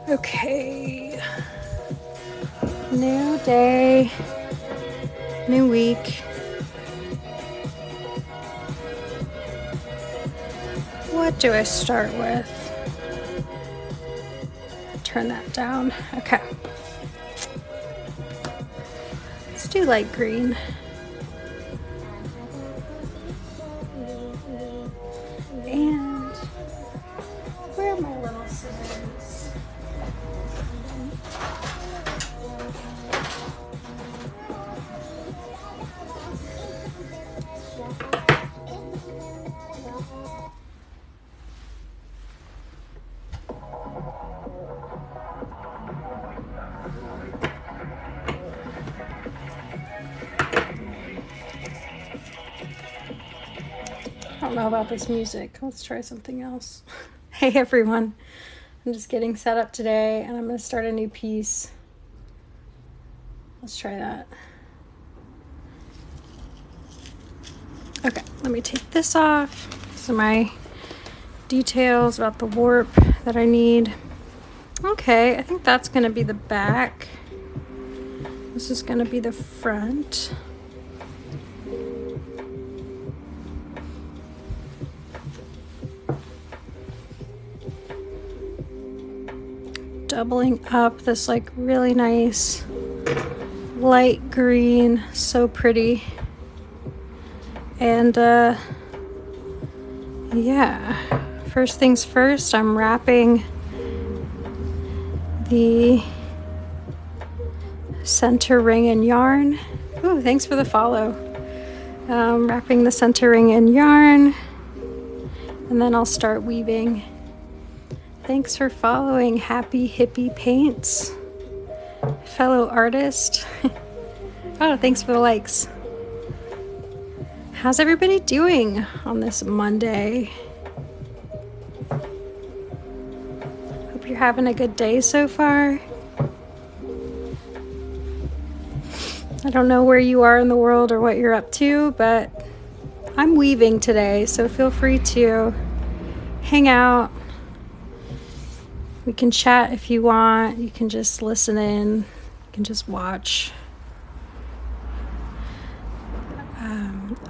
Okay. New day, new week. What do I start with? Turn that down. Okay. Let's do light green. And where are my little scissors? I don't know about this music. Let's try something else. Hey everyone. I'm just getting set up today and I'm going to start a new piece. Let's try that. Okay, let me take this off. These are my details about the warp that I need. Okay, I think that's going to be the back. This is going to be the front. Doubling up this like really nice light green, so pretty. And yeah, first things first, I'm wrapping the center ring in yarn. Ooh, thanks for the follow. Wrapping the center ring in yarn, and then I'll start weaving. Thanks for following Happy Hippie Paints, fellow artist. Oh, thanks for the likes. How's everybody doing on this Monday? Hope you're having a good day so far. I don't know where you are in the world or what you're up to, but I'm weaving today, so feel free to hang out. We can chat if you want. You can just listen in. You can just watch.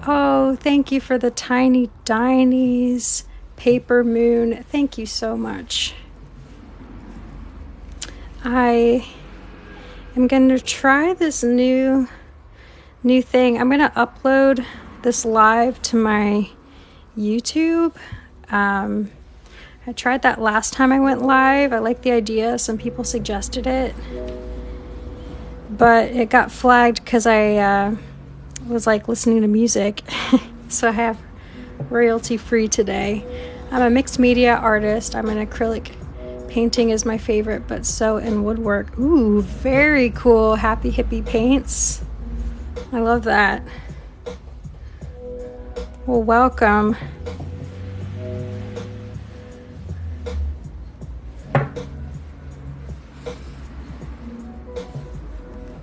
Oh, thank you for the tiny dinies, Paper Moon. Thank you so much. I am going to try this new thing. I'm going to upload this live to my YouTube. I tried that last time I went live. I like the idea. Some people suggested it. But it got flagged because I was like listening to music. So I have royalty free today. I'm a mixed media artist. I'm an acrylic. Painting is my favorite, but so in woodwork. Ooh, very cool. Happy Hippie Paints. I love that. Well, welcome.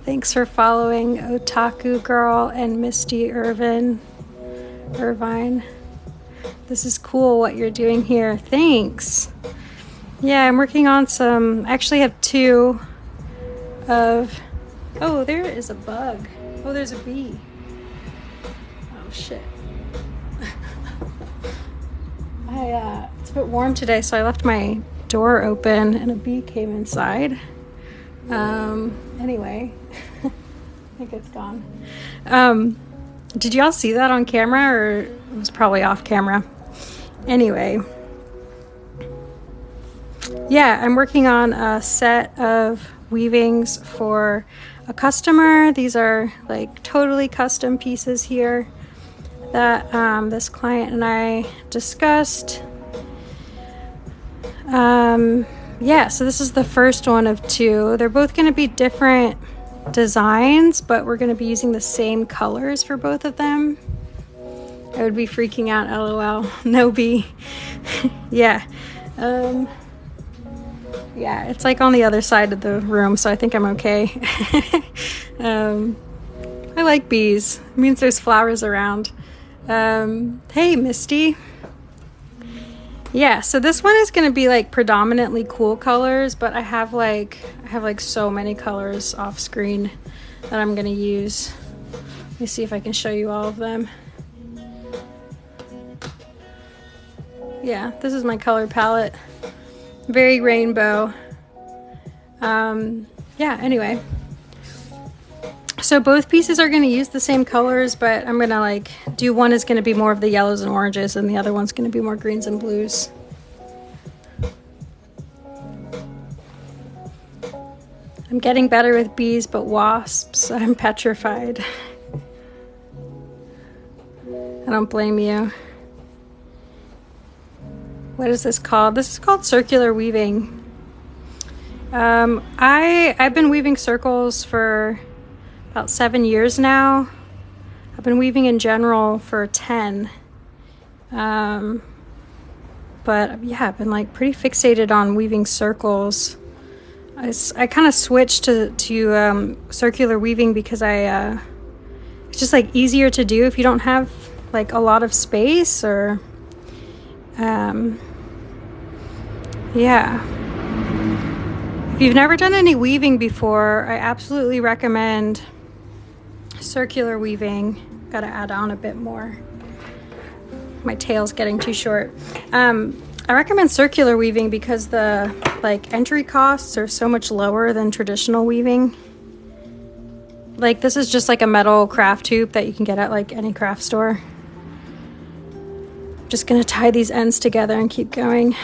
Thanks for following Otaku Girl and Misty Irvine. This is cool what you're doing here. Thanks. Yeah, I'm working on some. I actually have two of. Oh, there is a bug. Oh, there's a bee. Oh shit. It's a bit warm today, so I left my door open and a bee came inside. Anyway, I think it's gone. Did y'all see that on camera, or it was probably off camera? Anyway, yeah, I'm working on a set of weavings for a customer. These are like totally custom pieces here that this client and I discussed. Yeah, so this is the first one of two. They're both going to be different designs, but we're going to be using the same colors for both of them. I would be freaking out, LOL. No bee. Yeah. Yeah, it's like on the other side of the room, so I think I'm okay. I like bees. It means there's flowers around. Hey, Misty. Yeah, so this one is going to be like predominantly cool colors, but I have like so many colors off screen that I'm going to use. Let me see if I can show you all of them. Yeah, this is my color palette. Very rainbow. Yeah, anyway. So both pieces are going to use the same colors, but I'm going to like do one is going to be more of the yellows and oranges, and the other one's going to be more greens and blues. I'm getting better with bees, but wasps, I'm petrified. I don't blame you. What is this called? This is called circular weaving. I've been weaving circles for about 7 years now. I've been weaving in general for 10. But yeah, I've been like pretty fixated on weaving circles. I kind of switched to circular weaving because it's just like easier to do if you don't have like a lot of space or yeah. If you've never done any weaving before, I absolutely recommend circular weaving. Gotta add on a bit more. My tail's getting too short. I recommend circular weaving because the like entry costs are so much lower than traditional weaving. Like this is just like a metal craft hoop that you can get at like any craft store. I'm just gonna tie these ends together and keep going.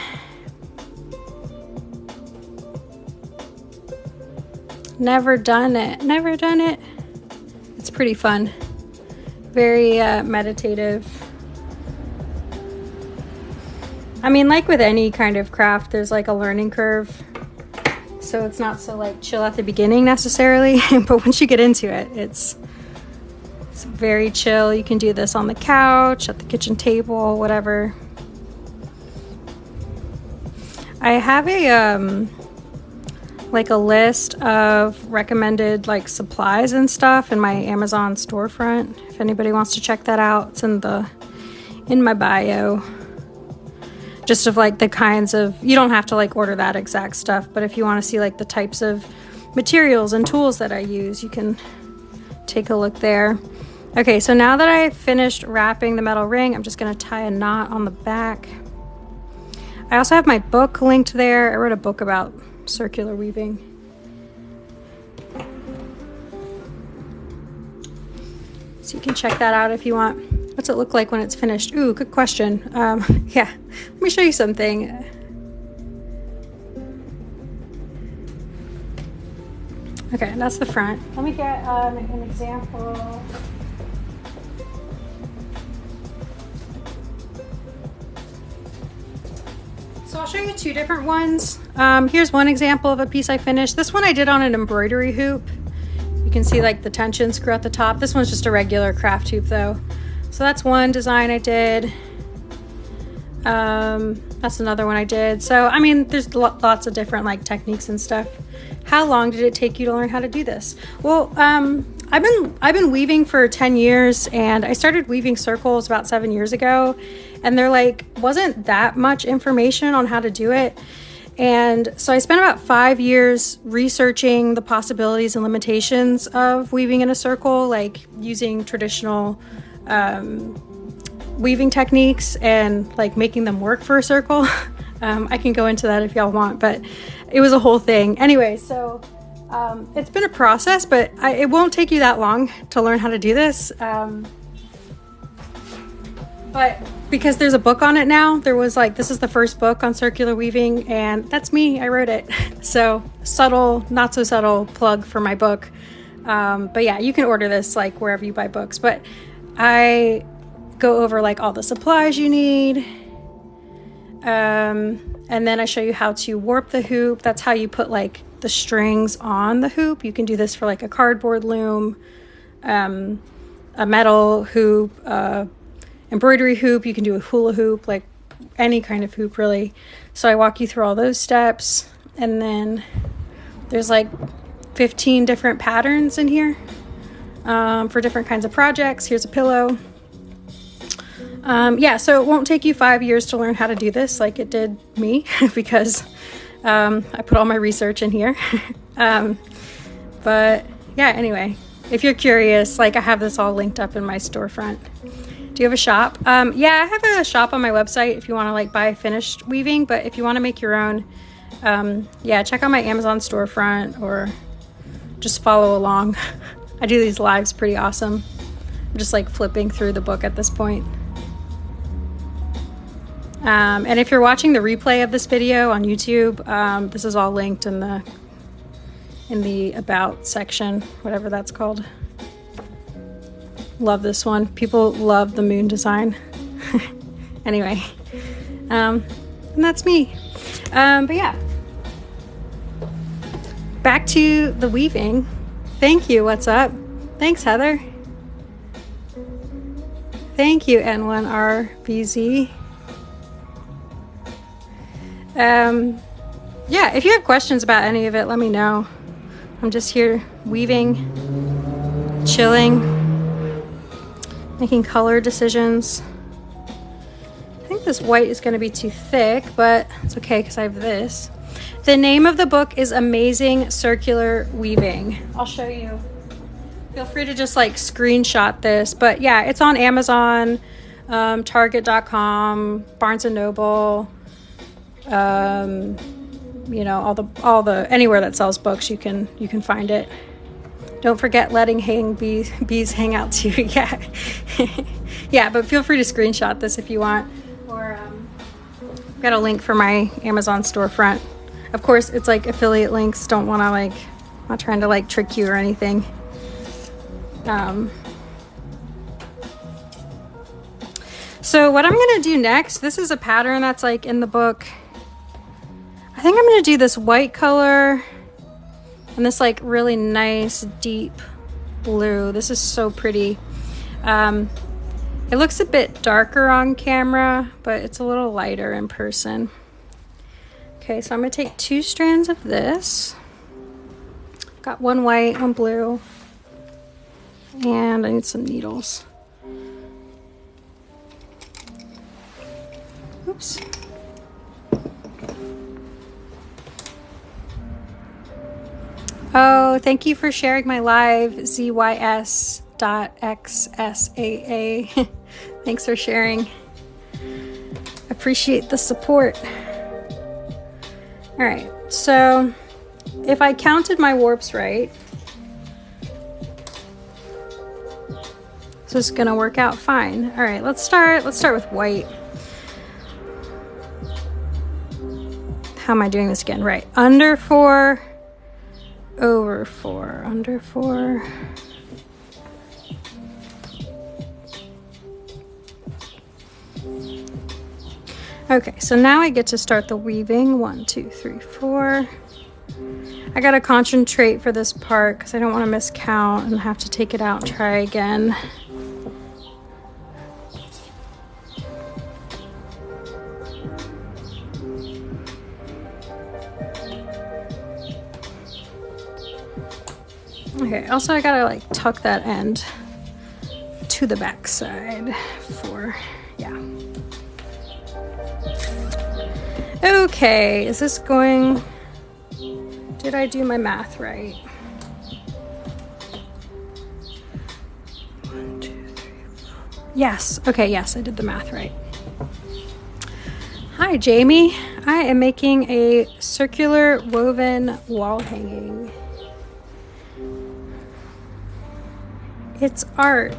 Never done it. It's pretty fun. Very meditative. I mean, like with any kind of craft, there's like a learning curve. So it's not so like chill at the beginning necessarily, but once you get into it, it's very chill. You can do this on the couch, at the kitchen table, whatever. I have a like a list of recommended like supplies and stuff in my Amazon storefront. If anybody wants to check that out, it's in my bio. Just of like the kinds of, you don't have to like order that exact stuff, but if you want to see like the types of materials and tools that I use, you can take a look there. Okay, so now that I've finished wrapping the metal ring, I'm just going to tie a knot on the back. I also have my book linked there. I wrote a book about circular weaving. So you can check that out if you want. What's it look like when it's finished? Ooh, good question. Yeah, let me show you something. Okay, that's the front. Let me get an example. So I'll show you two different ones. Here's one example of a piece I finished. This one I did on an embroidery hoop. You can see like the tension screw at the top. This one's just a regular craft hoop though. So that's one design I did. That's another one I did. So, I mean, there's lots of different like techniques and stuff. How long did it take you to learn how to do this? Well, I've been weaving for 10 years and I started weaving circles about 7 years ago, and there like wasn't that much information on how to do it. And so I spent about 5 years researching the possibilities and limitations of weaving in a circle, like using traditional weaving techniques and like making them work for a circle. I can go into that if y'all want, but it was a whole thing. Anyway, so it's been a process, but it won't take you that long to learn how to do this. But because there's a book on it now, there was like, this is the first book on circular weaving, and that's me, I wrote it. So subtle, not so subtle plug for my book. But yeah, you can order this like wherever you buy books, but I go over like all the supplies you need. And then I show you how to warp the hoop. That's how you put like the strings on the hoop. You can do this for like a cardboard loom, a metal hoop, embroidery hoop. You can do a hula hoop, like any kind of hoop really. So I walk you through all those steps, and then there's like 15 different patterns in here for different kinds of projects. Here's a pillow. Yeah, so it won't take you 5 years to learn how to do this like it did me because I put all my research in here. But yeah, anyway, if you're curious, like I have this all linked up in my storefront. Do you have a shop? Yeah, I have a shop on my website if you want to like buy finished weaving, but if you want to make your own, yeah, check out my Amazon storefront or just follow along. I do these lives pretty awesome. I'm just like flipping through the book at this point. And if you're watching the replay of this video on YouTube, this is all linked in the about section, whatever that's called. Love this one. People love the moon design. Anyway, and that's me. But yeah, back to the weaving. Thank you. What's up? Thanks, Heather. Thank you, N1RBZ. Yeah, if you have questions about any of it, let me know. I'm just here weaving, chilling, making color decisions. I think this white is going to be too thick, but it's okay because I have this. The name of the book is Amazing Circular Weaving. I'll show you. Feel free to just like screenshot this, but yeah, it's on Amazon, Target.com, Barnes and Noble. You know, all the anywhere that sells books, you can find it. Don't forget letting bees hang out too. Yeah. Yeah, but feel free to screenshot this if you want, or I've got a link for my Amazon storefront. Of course, it's like affiliate links. Don't want to like, I'm not trying to like trick you or anything. So what I'm gonna do next, this is a pattern that's like in the book. I think I'm gonna do this white color and this like really nice deep blue. This is so pretty. It looks a bit darker on camera, but it's a little lighter in person. Okay, so I'm gonna take 2 strands of this. Got one white, one blue, and I need some needles. Oops. Oh, thank you for sharing my live, ZYS.XSAA. Thanks for sharing. Appreciate the support. All right, so if I counted my warps right, this is gonna work out fine. All right, let's start with white. How am I doing this again? Right, under 4, over 4, under 4. Okay, so now I get to start the weaving. 1, 2, 3, 4. I gotta concentrate for this part because I don't want to miscount and have to take it out and try again. Okay, also I gotta like tuck that end to the back side for, yeah. Okay, is this going, did I do my math right? 1, 2, 3, 4. Yes, okay, yes, I did the math right. Hi, Jamie. I am making a circular woven wall hanging. It's art.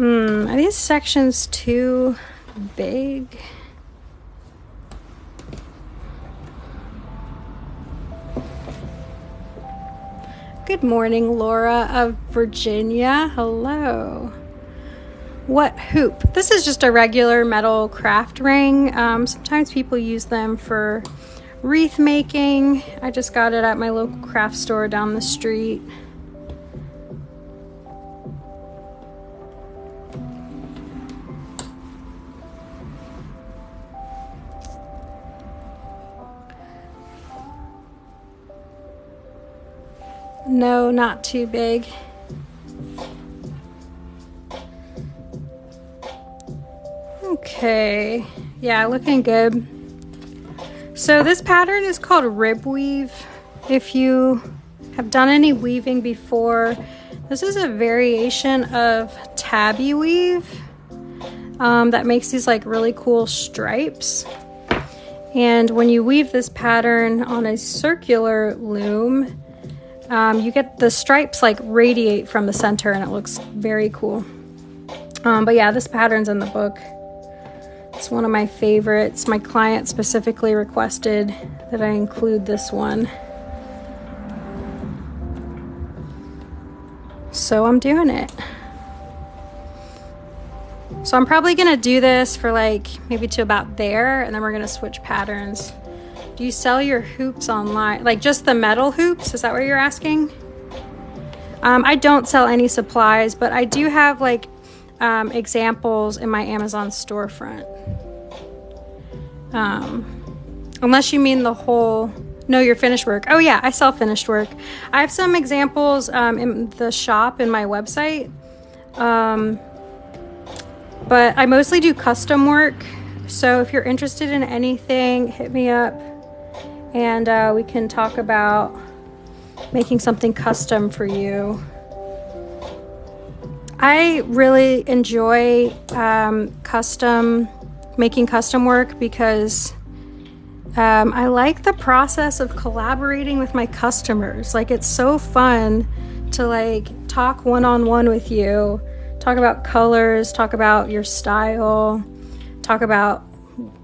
Are these sections too big? Good morning, Laura of Virginia. Hello. What hoop? This is just a regular metal craft ring. Sometimes people use them for wreath making. I just got it at my local craft store down the street. No, not too big. Okay, yeah, looking good. So this pattern is called rib weave. If you have done any weaving before, this is a variation of tabby weave that makes these like really cool stripes. And when you weave this pattern on a circular loom, you get the stripes like radiate from the center, and it looks very cool. But yeah, this pattern's in the book. It's one of my favorites. My client specifically requested that I include this one. So I'm doing it. So I'm probably gonna do this for like maybe to about there, and then we're gonna switch patterns. Do you sell your hoops online? Like just the metal hoops? Is that what you're asking? I don't sell any supplies, but I do have like examples in my Amazon storefront. Unless you mean the whole, no, your finished work. Oh yeah, I sell finished work. I have some examples in the shop in my website. But I mostly do custom work. So if you're interested in anything, hit me up and we can talk about making something custom for you. I really enjoy making custom work because I like the process of collaborating with my customers. Like, it's so fun to like talk one-on-one with you, talk about colors, talk about your style, talk about,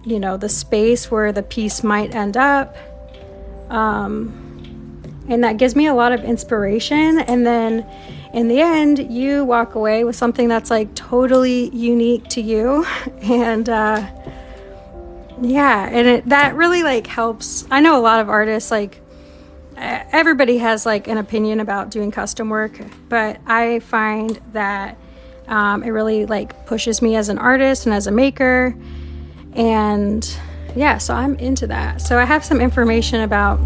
you know, the space where the piece might end up. And that gives me a lot of inspiration. And then in the end, you walk away with something that's like totally unique to you. And yeah, and that really like helps. I know a lot of artists, like everybody has like an opinion about doing custom work, but I find that it really like pushes me as an artist and as a maker. And yeah, so I'm into that. So I have some information about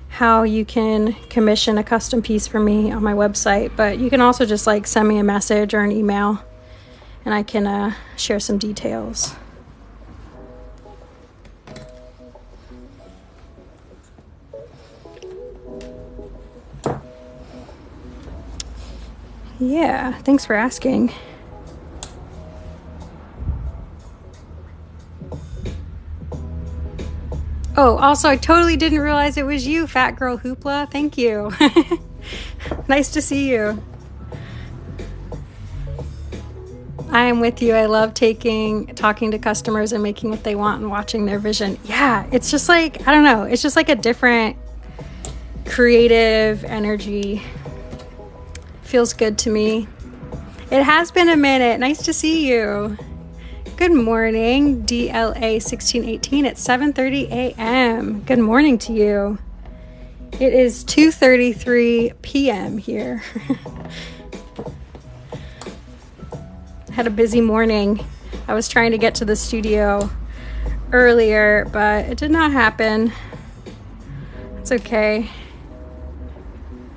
how you can commission a custom piece for me on my website, but you can also just like send me a message or an email and I can share some details. Yeah, thanks for asking. Oh, also, I totally didn't realize it was you, Fat Girl Hoopla. Thank you. Nice to see you. I am with you. I love talking to customers and making what they want and watching their vision. Yeah, it's just like, I don't know, it's just like a different creative energy. Feels good to me. It has been a minute. Nice to see you. Good morning, DLA 1618 at 7:30 a.m. Good morning to you. It is 2:33 p.m. here. Had a busy morning. I was trying to get to the studio earlier, but it did not happen. It's okay.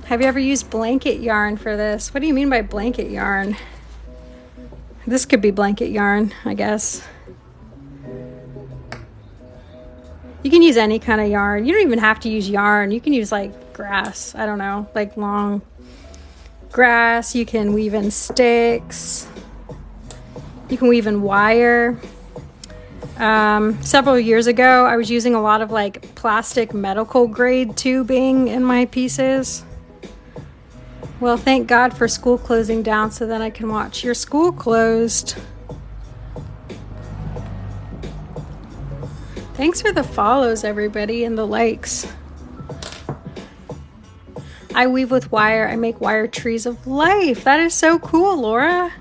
Have you ever used blanket yarn for this? What do you mean by blanket yarn? This could be blanket yarn, I guess. You can use any kind of yarn. You don't even have to use yarn. You can use like grass. I don't know, like long grass. You can weave in sticks. You can weave in wire. Several years ago, I was using a lot of like plastic medical grade tubing in my pieces. Well, thank God for school closing down so then I can watch your school closed. Thanks for the follows, everybody, and the likes. I weave with wire. I make wire trees of life. That is so cool, Laura.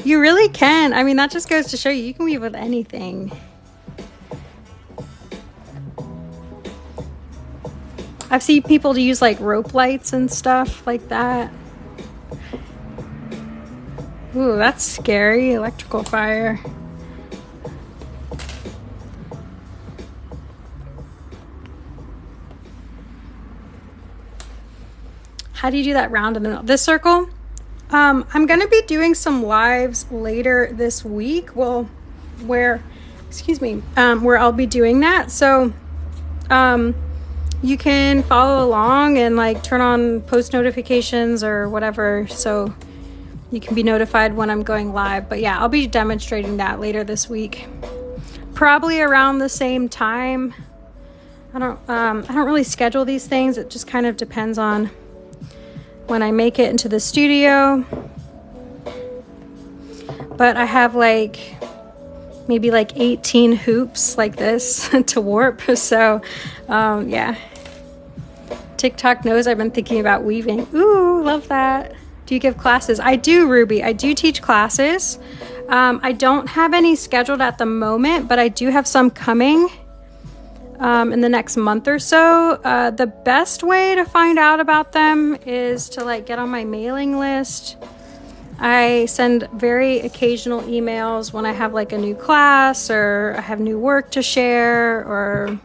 You really can. I mean, that just goes to show you can weave with anything. I've seen people use like rope lights and stuff like that. Ooh, that's scary. Electrical fire. how do you do that round in the middle? This circle? I'm going to be doing some lives later this week. Well, where I'll be doing that. So, you can follow along and like turn on post notifications or whatever, so you can be notified when I'm going live. But yeah, I'll be demonstrating that later this week, probably around the same time. I don't really schedule these things. It just kind of depends on when I make it into the studio. But I have like maybe like 18 hoops like this to warp. So yeah, TikTok knows I've been thinking about weaving. Ooh, love that. Do you give classes? I do, Ruby. I do teach classes. I don't have any scheduled at the moment, but I do have some coming in the next month or so. The best way to find out about them is to like get on my mailing list. I send very occasional emails when I have like a new class or I have new work to share or,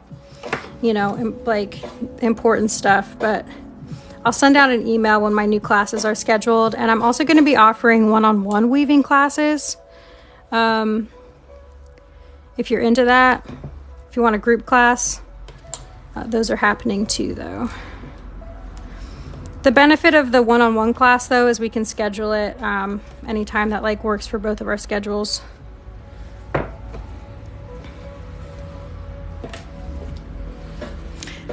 you know, like important stuff. But I'll send out an email when my new classes are scheduled. And I'm also going to be offering one-on-one weaving classes. If you're into that, if you want a group class, those are happening too, though. The benefit of the one-on-one class, though, is we can schedule it anytime that like works for both of our schedules.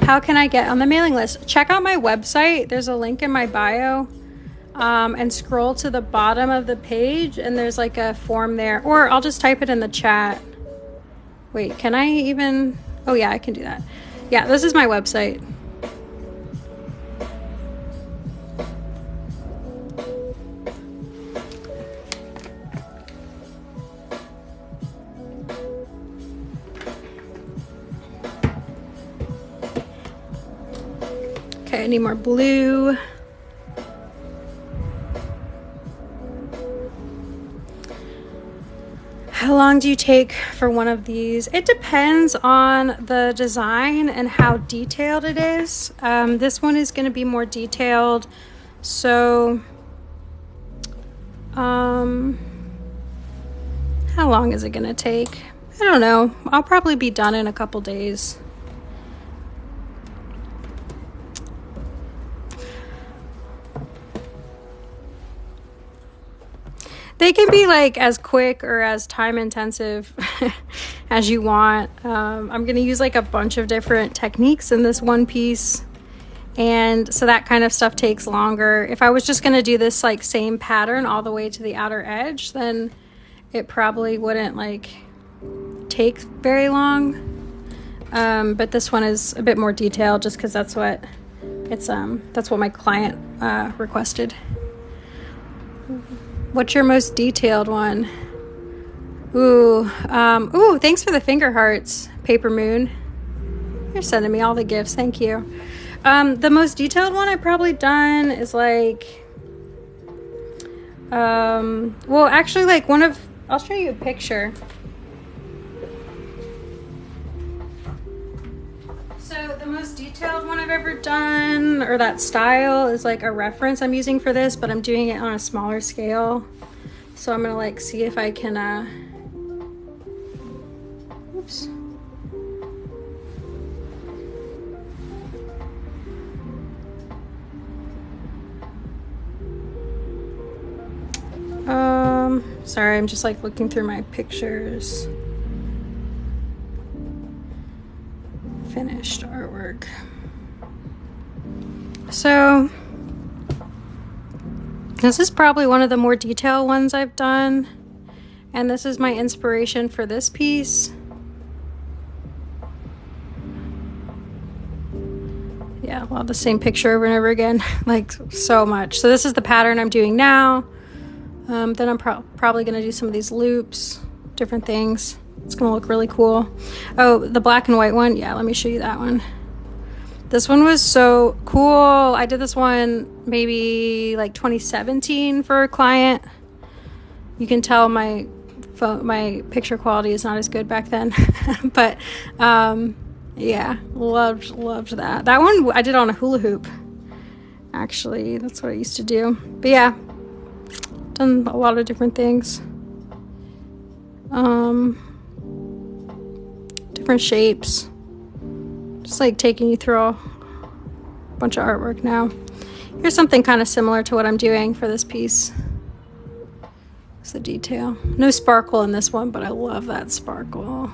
How can I get on the mailing list? Check out my website. There's a link in my bio, and scroll to the bottom of the page, and there's like a form there. Or I'll just type it in the chat. Wait, can I even? Oh yeah, I can do that. Yeah, this is my website. Okay, I need more blue. How long do you take for one of these? It depends on the design and how detailed it is. This one is going to be more detailed. So, how long is it going to take? I don't know. I'll probably be done in a couple days. They can be like as quick or as time intensive as you want. I'm going to use like a bunch of different techniques in this one piece. And so that kind of stuff takes longer. If I was just going to do this like same pattern all the way to the outer edge, then it probably wouldn't like take very long. But this one is a bit more detailed just because that's what my client requested. What's your most detailed one? Ooh, thanks for the finger hearts, Paper Moon. You're sending me all the gifts, thank you. The most detailed one I've probably done is like, well, actually like I'll show you a picture. So the most detailed one I've ever done, or that style, is like a reference I'm using for this, but I'm doing it on a smaller scale. So I'm gonna like see if I can, oops. Sorry, I'm just like looking through my pictures. Finished artwork. So this is probably one of the more detailed ones I've done, and this is my inspiration for this piece. Yeah, well, the same picture over and over again, like so much. So this is the pattern I'm doing now. Then I'm probably going to do some of these loops, different things. It's going to look really cool. Oh, the black and white one. Yeah, let me show you that one. This one was so cool. I did this one maybe like 2017 for a client. You can tell my picture quality is not as good back then. But yeah, loved that. That one I did on a hula hoop. actually. That's what I used to do. But yeah, done a lot of different things. Different shapes. Just like taking you through a bunch of artwork now. Here's something kind of similar to what I'm doing for this piece. It's the detail. No sparkle in this one, but I love that sparkle.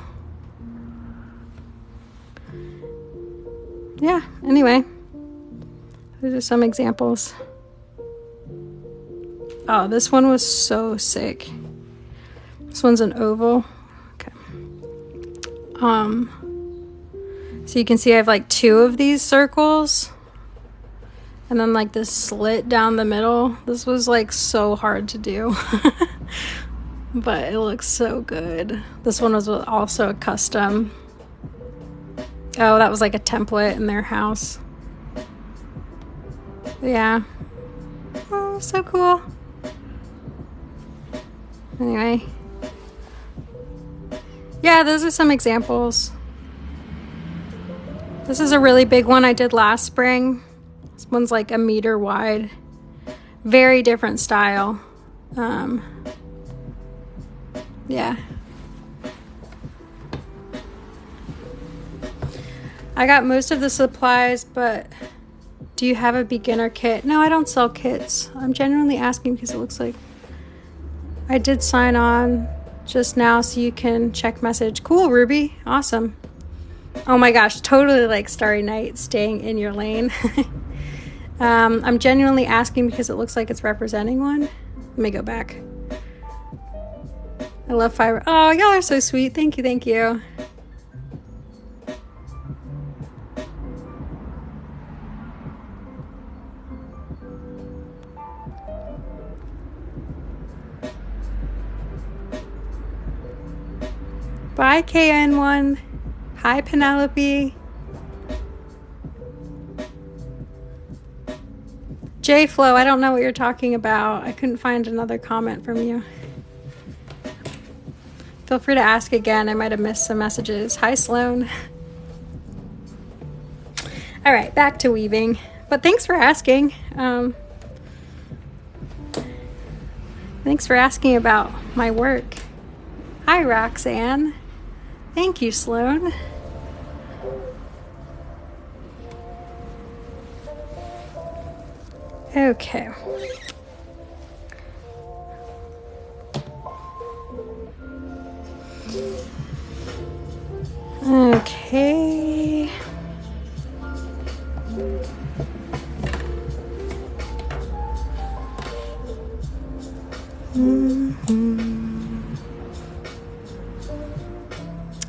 Yeah, anyway. Those are some examples. Oh, this one was so sick. This one's an oval. Okay. So you can see I have like 2 of these circles. And then like this slit down the middle. This was like so hard to do. But it looks so good. This one was also a custom. Oh, that was like a template in their house. Yeah. Oh, so cool. Anyway. Yeah, those are some examples. This is a really big one I did last spring. This one's like 1 meter wide. Very different style. Yeah. I got most of the supplies, but do you have a beginner kit? No, I don't sell kits. I'm genuinely asking because it looks like I did sign on just now so you can check message. Cool, Ruby. Awesome. Oh my gosh, totally like Starry Night, staying in your lane. I'm genuinely asking because it looks like it's representing one. Let me go back. I love fiber. Oh, y'all are so sweet. Thank you, thank you. Bye, KN1. Hi, Penelope. J-Flow, I don't know what you're talking about. I couldn't find another comment from you. Feel free to ask again. I might have missed some messages. Hi, Sloan. All right, back to weaving. But thanks for asking. Thanks for asking about my work. Hi, Roxanne. Thank you, Sloan. Okay. Okay.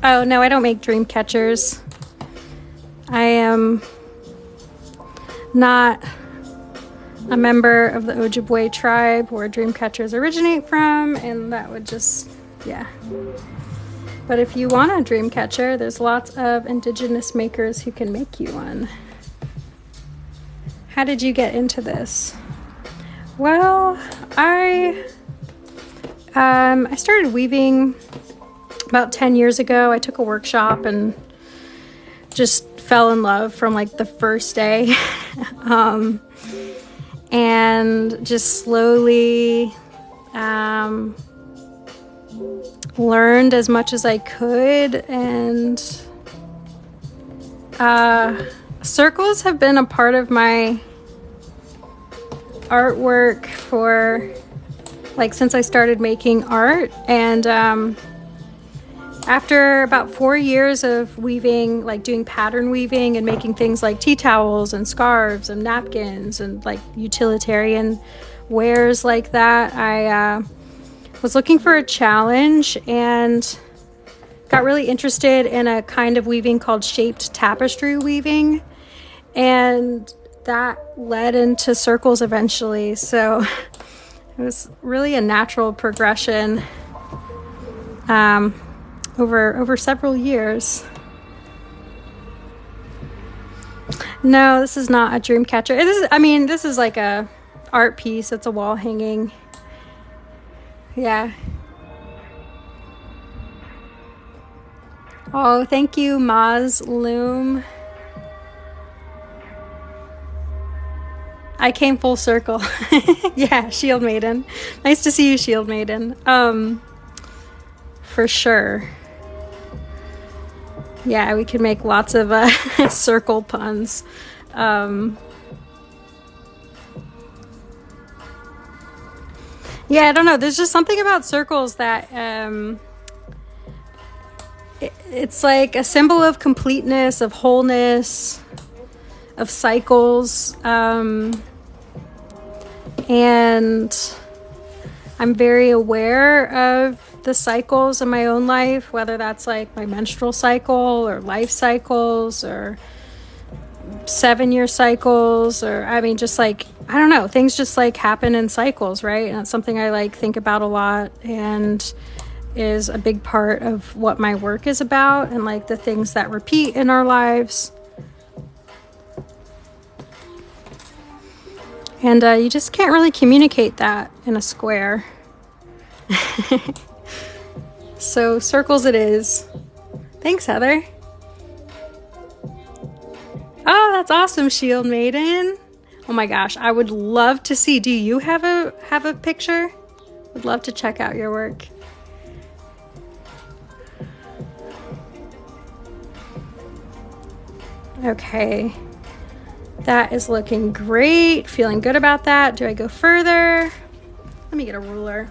Oh, no, I don't make dream catchers. I am not a member of the Ojibwe tribe where dream catchers originate from, and that would just, yeah. But if you want a dream catcher, there's lots of indigenous makers who can make you one. How did you get into this? Well, I started weaving about 10 years ago. I took a workshop and just fell in love from like the first day. And just slowly learned as much as I could. And circles have been a part of my artwork for like since I started making art. And after about 4 years of weaving, like doing pattern weaving and making things like tea towels and scarves and napkins and like utilitarian wares like that, I was looking for a challenge and got really interested in a kind of weaving called shaped tapestry weaving, and that led into circles eventually. So it was really a natural progression over several years. No, this is not a dream catcher. This is like a art piece. It's a wall hanging. Yeah. Oh, thank you, Maz Loom. I came full circle. Yeah, Shield Maiden. Nice to see you, Shield Maiden. For sure. Yeah, we could make lots of circle puns. Yeah, I don't know. There's just something about circles that it's like a symbol of completeness, of wholeness, of cycles. And I'm very aware of the cycles in my own life, whether that's like my menstrual cycle or life cycles or 7-year cycles, or I mean, just like, I don't know, things just like happen in cycles, right? And it's something I like think about a lot and is a big part of what my work is about, and like the things that repeat in our lives. And you just can't really communicate that in a square. So circles it is. Thanks, Heather. Oh, that's awesome, Shield Maiden. Oh my gosh, I would love to see. Do you have a picture? Would love to check out your work. Okay. That is looking great. Feeling good about that. Do I go further? Let me get a ruler.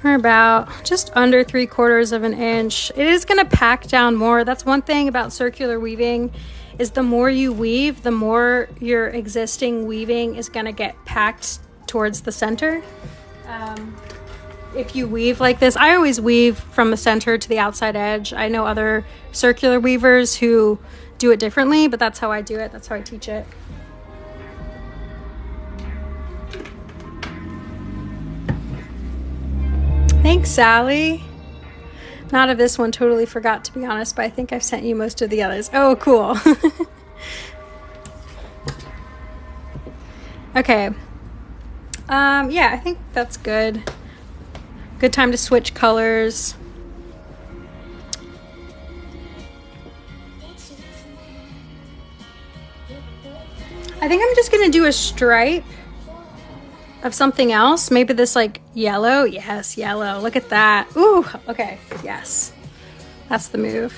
We're about just under 3/4 of an inch. It is going to pack down more. That's one thing about circular weaving, is the more you weave, the more your existing weaving is going to get packed towards the center. If you weave like this, I always weave from the center to the outside edge. I know other circular weavers who do it differently, but that's how I do it. That's how I teach it. Thanks, Sally. Not of this one, totally forgot, to be honest, but I think I've sent you most of the others. Oh, cool. Okay. Yeah, I think that's good. Good time to switch colors. I think I'm just gonna do a stripe of something else. Maybe this like yellow. Yes, yellow. Look at that. Ooh, okay, yes. That's the move.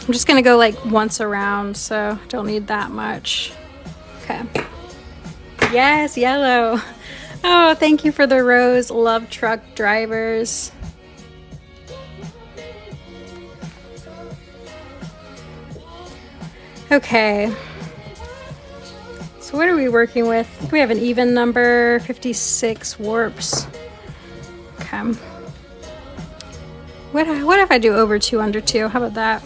I'm just gonna go like once around, so don't need that much. Okay. Yes, yellow. Oh, thank you for the rose. Love truck drivers. Okay. So what are we working with? We have an even number, 56 warps. Okay. What if I do over 2 under 2? How about that?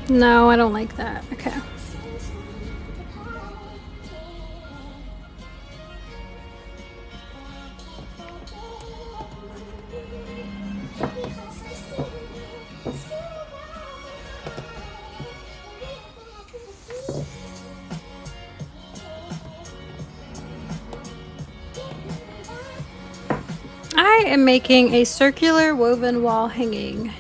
No, I don't like that. Okay. I am making a circular woven wall hanging.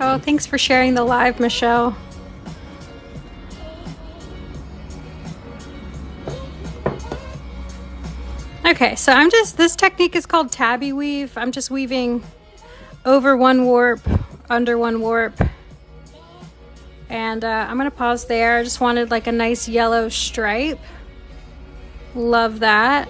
Oh, thanks for sharing the live, Michelle. Okay, so this technique is called Tabby weave. I'm just weaving over 1 warp, under 1 warp. And I'm gonna pause there. I just wanted like a nice yellow stripe. Love that.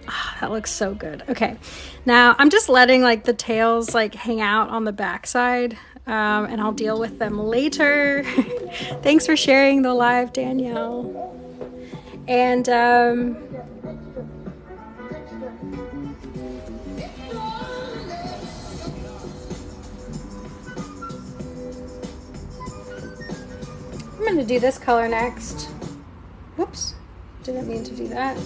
Oh, that looks so good. Okay, now I'm just letting like the tails like hang out on the backside, and I'll deal with them later. Thanks for sharing the live, Danielle. And going to do this color next. Whoops, didn't mean to do that.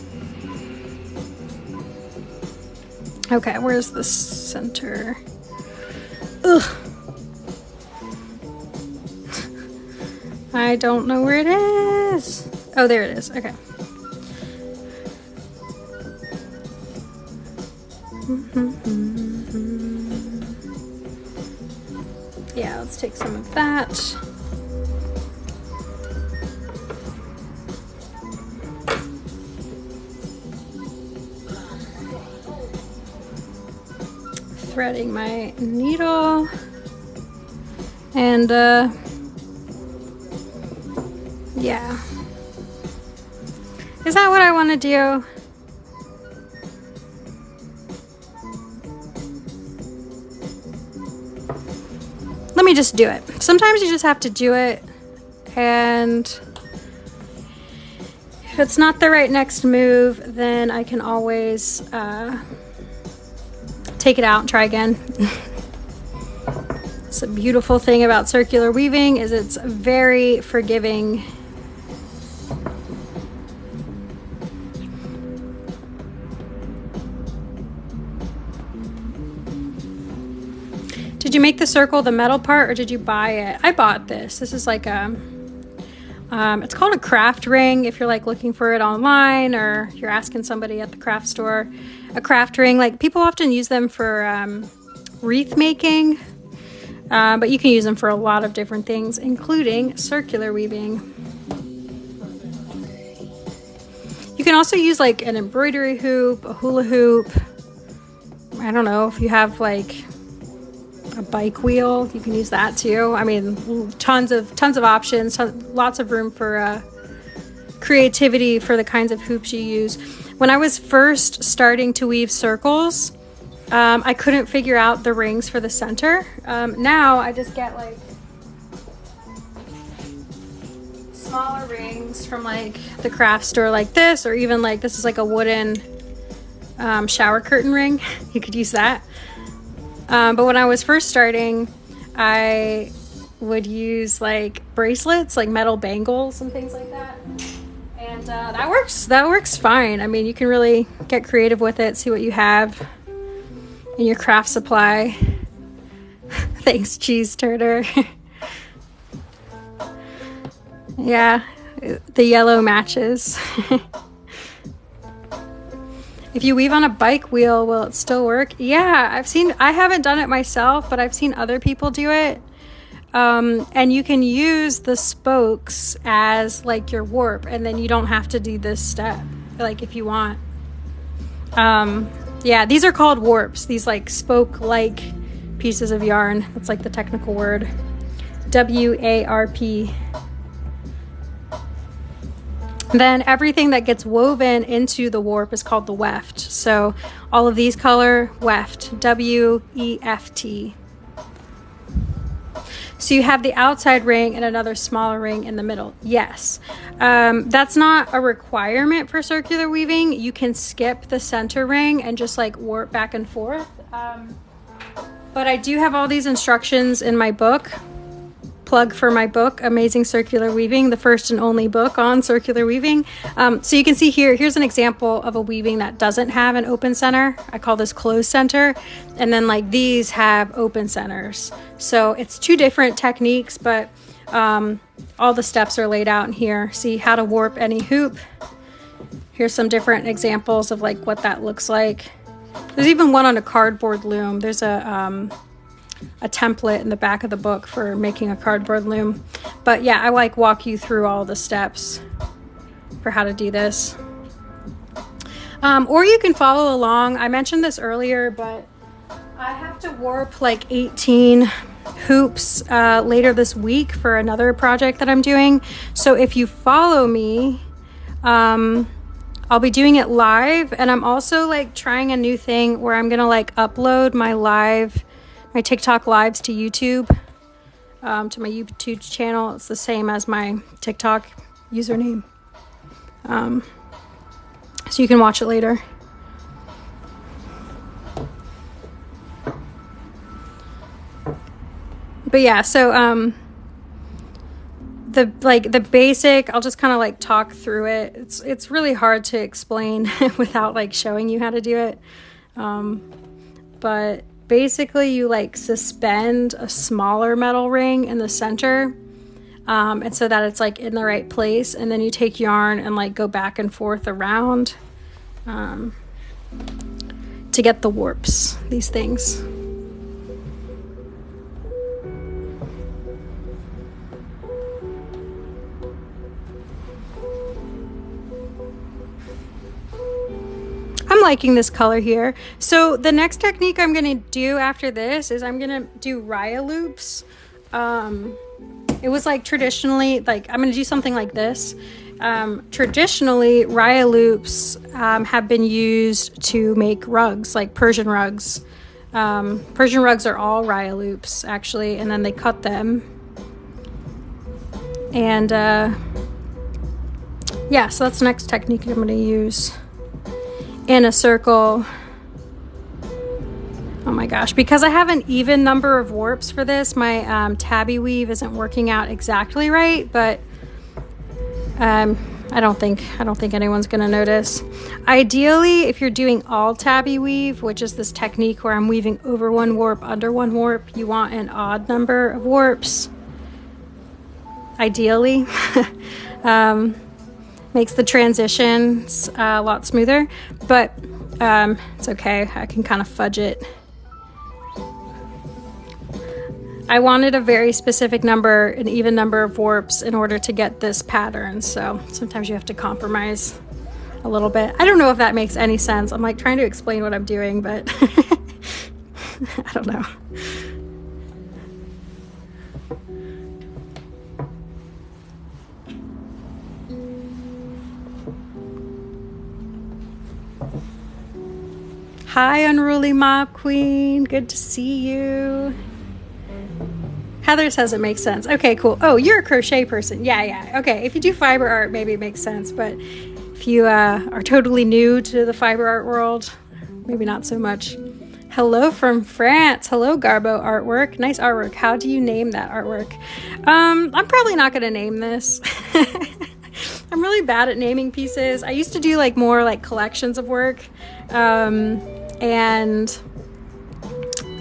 Okay, where's the center? Ugh. I don't know where it is. Oh, there it is. Okay. Yeah, let's take some of that. Threading my needle. And yeah. Is that what I want to do? Let me just do it. Sometimes you just have to do it, and if it's not the right next move, then I can always take it out and try again. It's a beautiful thing about circular weaving is it's very forgiving. Did you make the circle the metal part or did you buy it? I bought this. This is like a, it's called a craft ring if you're like looking for it online or you're asking somebody at the craft store. A craft ring, like people often use them for wreath making, but you can use them for a lot of different things, including circular weaving. You can also use like an embroidery hoop, a hula hoop. I don't know if you have like a bike wheel, you can use that too. I mean, tons of options, lots of room for creativity for the kinds of hoops you use. When I was first starting to weave circles, I couldn't figure out the rings for the center. Now I just get like smaller rings from like the craft store like this, or even like this is like a wooden shower curtain ring. You could use that. But when I was first starting, I would use like bracelets, like metal bangles and things like that. And that works fine. I mean, you can really get creative with it, see what you have in your craft supply. Thanks, Cheese Turter. Yeah, the yellow matches. If you weave on a bike wheel, will it still work? Yeah, I haven't done it myself, but I've seen other people do it. And you can use the spokes as like your warp, and then you don't have to do this step, like if you want. Yeah, these are called warps, these like spoke-like pieces of yarn. That's like the technical word. W-A-R-P. Then everything that gets woven into the warp is called the weft. So all of these color weft, W-E-F-T. So you have the outside ring and another smaller ring in the middle. Yes, that's not a requirement for circular weaving. You can skip the center ring and just like warp back and forth. But I do have all these instructions in my book. Plug for my book, Amazing Circular Weaving, the first and only book on circular weaving. So you can see here's an example of a weaving that doesn't have an open center. I call this closed center. And then like these have open centers. So it's two different techniques, but all the steps are laid out in here. See how to warp any hoop. Here's some different examples of like what that looks like. There's even one on a cardboard loom. There's a template in the back of the book for making a cardboard loom. But yeah, I like walk you through all the steps for how to do this. Or you can follow along. I mentioned this earlier, but I have to warp like 18 hoops later this week for another project that I'm doing. So if you follow me, I'll be doing it live, and I'm also like trying a new thing where I'm gonna like upload my TikTok lives to YouTube, to my YouTube channel. It's the same as my TikTok username. So you can watch it later. But yeah, so the basic, I'll just kind of like talk through it. It's really hard to explain without like showing you how to do it. But basically you like suspend a smaller metal ring in the center, and so that it's like in the right place, and then you take yarn and like go back and forth around to get the warps, these things. I'm liking this color here. So the next technique I'm going to do after this is I'm going to do raya loops. It was like traditionally, like I'm going to do something like this. Traditionally, raya loops have been used to make rugs, like Persian rugs. Persian rugs are all raya loops, actually, and then they cut them. And yeah, so that's the next technique I'm going to use. In a circle. Oh my gosh, because I have an even number of warps for this, my tabby weave isn't working out exactly right, but I don't think anyone's gonna notice. Ideally, if you're doing all tabby weave, which is this technique where I'm weaving over one warp, under one warp, you want an odd number of warps. Ideally. Makes the transitions a lot smoother, but it's okay. I can kind of fudge it. I wanted a very specific number, an even number of warps in order to get this pattern, so sometimes you have to compromise a little bit. I don't know if that makes any sense. I'm like trying to explain what I'm doing, but I don't know. Hi, Unruly Mob Queen. Good to see you. Heather says it makes sense. Okay, cool. Oh, you're a crochet person. Yeah. Okay, if you do fiber art, maybe it makes sense. But if you are totally new to the fiber art world, maybe not so much. Hello from France. Hello, Garbo Artwork. Nice artwork. How do you name that artwork? I'm probably not going to name this. I'm really bad at naming pieces. I used to do like more like collections of work. And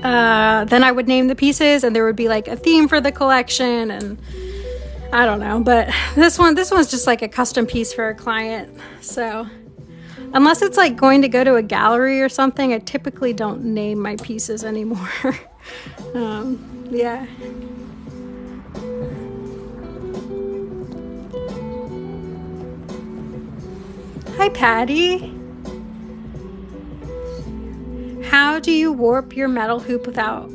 then I would name the pieces, and there would be like a theme for the collection, and I don't know, but this one's just like a custom piece for a client. So unless it's like going to go to a gallery or something, I typically don't name my pieces anymore. Yeah. Hi, Patty. How do you warp your metal hoop without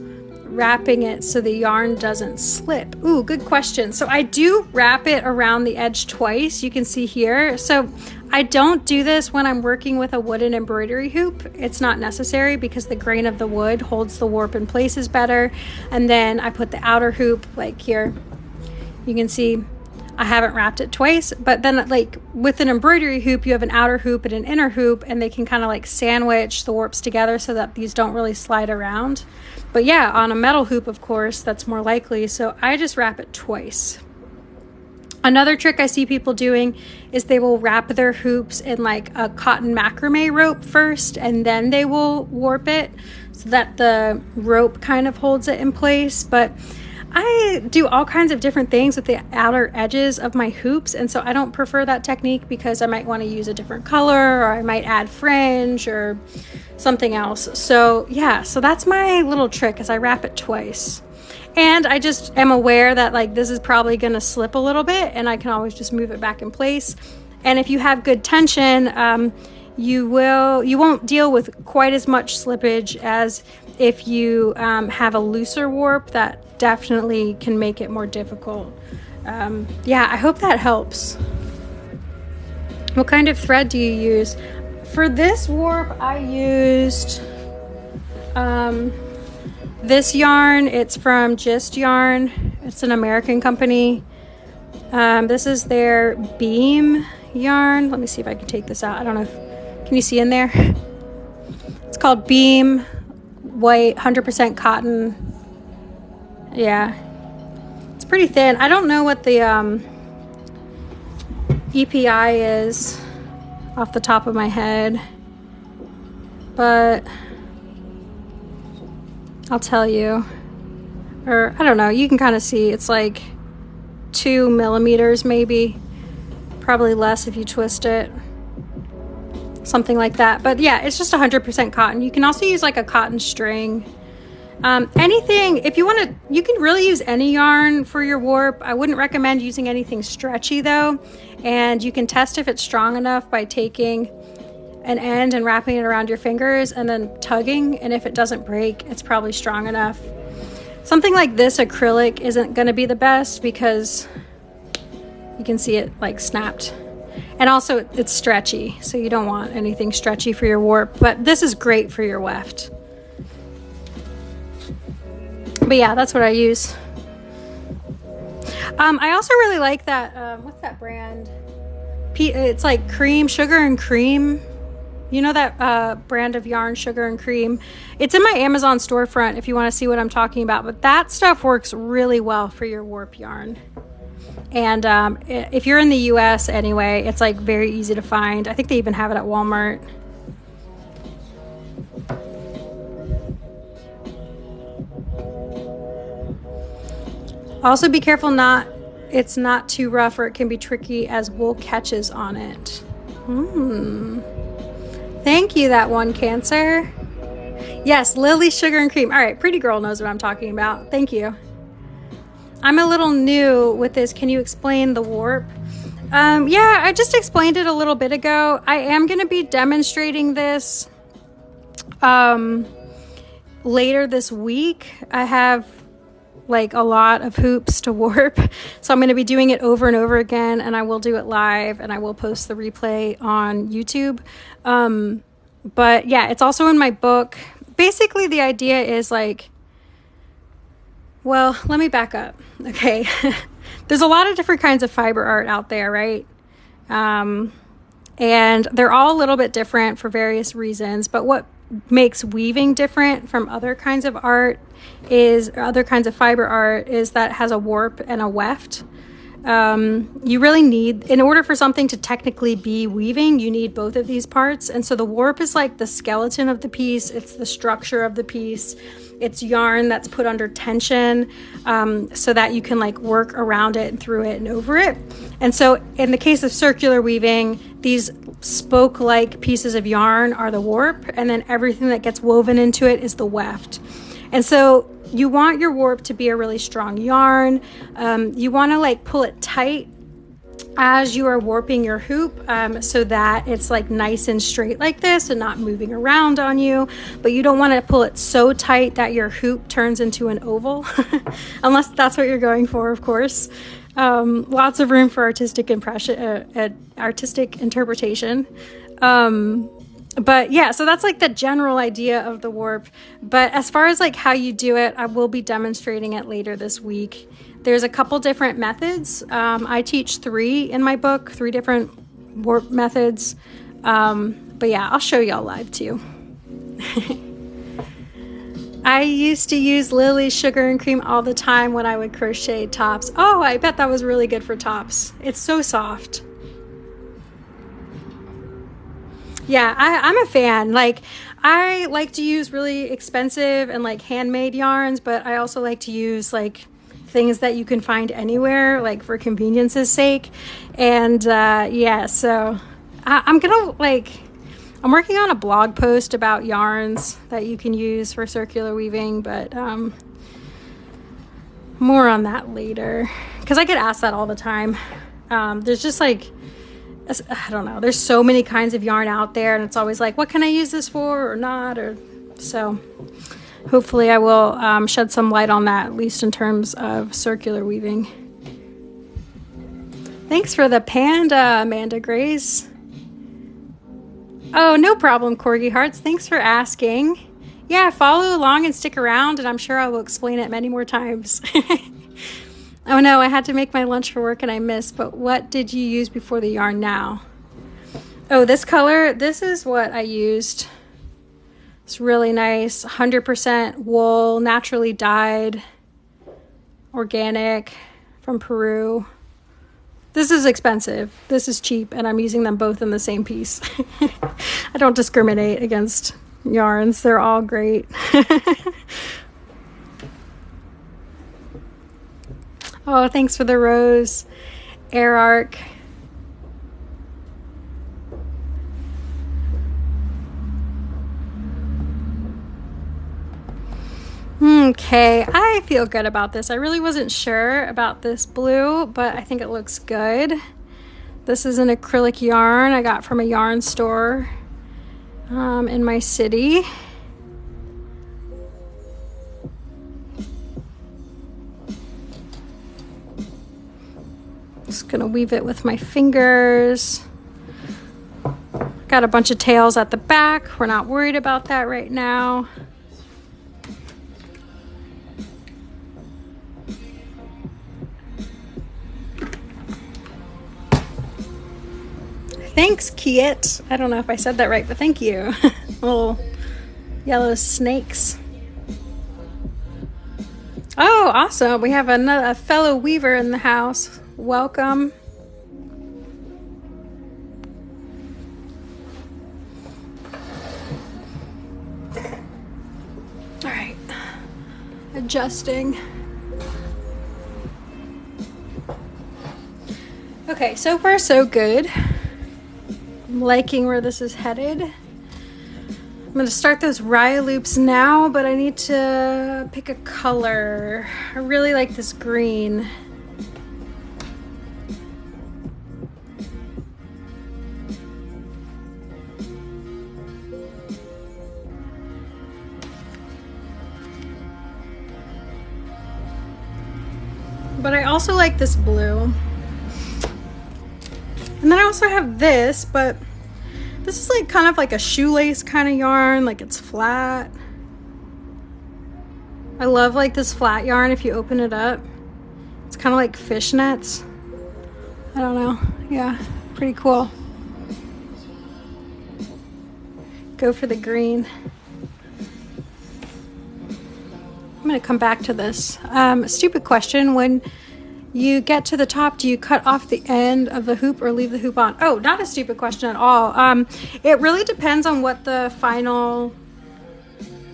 wrapping it so the yarn doesn't slip? Ooh, good question. So I do wrap it around the edge twice. You can see here. So I don't do this when I'm working with a wooden embroidery hoop. It's not necessary because the grain of the wood holds the warp in places better. And then I put the outer hoop like here. You can see I haven't wrapped it twice, but then like with an embroidery hoop, you have an outer hoop and an inner hoop, and they can kind of like sandwich the warps together so that these don't really slide around. But yeah, on a metal hoop, of course, that's more likely. So I just wrap it twice. Another trick I see people doing is they will wrap their hoops in like a cotton macrame rope first, and then they will warp it so that the rope kind of holds it in place. But I do all kinds of different things with the outer edges of my hoops, and so I don't prefer that technique because I might want to use a different color, or I might add fringe or something else. So yeah, so that's my little trick, is I wrap it twice. And I just am aware that like this is probably going to slip a little bit, and I can always just move it back in place. And if you have good tension, you won't deal with quite as much slippage as if you have a looser warp. That definitely can make it more difficult. Yeah, I hope that helps. What kind of thread do you use? For this warp, I used this yarn. It's from Gist Yarn. It's an American company. This is their beam yarn. Let me see if I can take this out. I don't know if, can you see in there? It's called Beam White, 100% cotton. Yeah, it's pretty thin. I don't know what the EPI is off the top of my head, but I'll tell you. Or I don't know, you can kind of see it's like 2 millimeters maybe, probably less if you twist it, something like that. But yeah, it's just 100% cotton. You can also use like a cotton string. Anything, if you want to, you can really use any yarn for your warp. I wouldn't recommend using anything stretchy though, and you can test if it's strong enough by taking an end and wrapping it around your fingers and then tugging, and if it doesn't break, it's probably strong enough. Something like this acrylic isn't going to be the best because you can see it like snapped, and also it's stretchy, so you don't want anything stretchy for your warp, but this is great for your weft. But yeah, that's what I use. I also really like that, what's that brand? It's like cream, sugar and cream. You know that brand of yarn, Sugar and Cream? It's in my Amazon storefront if you want to see what I'm talking about. But that stuff works really well for your warp yarn. And if you're in the US anyway, it's like very easy to find. I think they even have it at Walmart. Also be careful it's not too rough, or it can be tricky as wool catches on it. Thank you, that one, Cancer. Yes, Lily Sugar and Cream. All right, Pretty Girl knows what I'm talking about. Thank you. I'm a little new with this. Can you explain the warp? Yeah, I just explained it a little bit ago. I am going to be demonstrating this later this week. I have like a lot of hoops to warp, so I'm going to be doing it over and over again, and I will do it live, and I will post the replay on YouTube. But yeah, it's also in my book. Basically the idea is like, well, let me back up. Okay. There's a lot of different kinds of fiber art out there, right? And they're all a little bit different for various reasons, but what makes weaving different from other kinds of art other kinds of fiber art is that it has a warp and a weft. You really need, in order for something to technically be weaving, you need both of these parts. And so the warp is like the skeleton of the piece. It's the structure of the piece. It's yarn that's put under tension, so that you can like work around it and through it and over it. And so in the case of circular weaving, these spoke-like pieces of yarn are the warp, and then everything that gets woven into it is the weft. And so you want your warp to be a really strong yarn. You want to like pull it tight as you are warping your hoop, so that it's like nice and straight like this and not moving around on you. But you don't want to pull it so tight that your hoop turns into an oval, unless that's what you're going for, of course. Lots of room for artistic interpretation. But yeah, so that's like the general idea of the warp. But as far as like how you do it, I will be demonstrating it later this week. There's a couple different methods. I teach 3 in my book, 3 different warp methods. But yeah, I'll show y'all live too. I used to use Lily's Sugar and Cream all the time when I would crochet tops. Oh, I bet that was really good for tops. It's so soft. Yeah, I'm a fan. Like, I like to use really expensive and like handmade yarns, but I also like to use like things that you can find anywhere, like for convenience's sake. And yeah, so I'm working on a blog post about yarns that you can use for circular weaving, but more on that later, because I get asked that all the time. There's just like, I don't know, there's so many kinds of yarn out there, and it's always like, what can I use this for or not? Or so hopefully I will shed some light on that, at least in terms of circular weaving. Thanks for the panda, Amanda Grace. Oh, no problem, Corgi Hearts. Thanks for asking. Yeah, follow along and stick around, and I'm sure I will explain it many more times. Oh no, I had to make my lunch for work and I missed, but what did you use before the yarn now? Oh, this color, this is what I used. It's really nice, 100% wool, naturally dyed, organic. from Peru. This is expensive. This is cheap, and I'm using them both in the same piece. I don't discriminate against yarns. They're all great. Oh, thanks for the rose, Air Arc. Okay, I feel good about this. I really wasn't sure about this blue, but I think it looks good. This is an acrylic yarn I got from a yarn store in my city. Just gonna weave it with my fingers. Got a bunch of tails at the back. We're not worried about that right now. Thanks, Kiet. I don't know if I said that right, but thank you. Little yellow snakes. Oh, awesome. We have a fellow weaver in the house. Welcome. All right. Adjusting. Okay, so far so good. I'm liking where this is headed. I'm going to start those Raya loops now, but I need to pick a color. I really like this green. But I also like this blue. And then I also have this, but this is like kind of like a shoelace kind of yarn, like it's flat. I love like this flat yarn if you open it up. It's kind of like fishnets. I don't know. Yeah, pretty cool. Go for the green. I'm gonna come back to this. Stupid question. When you get to the top, do you cut off the end of the hoop or leave the hoop on? Oh, not a stupid question at all. It really depends on what the final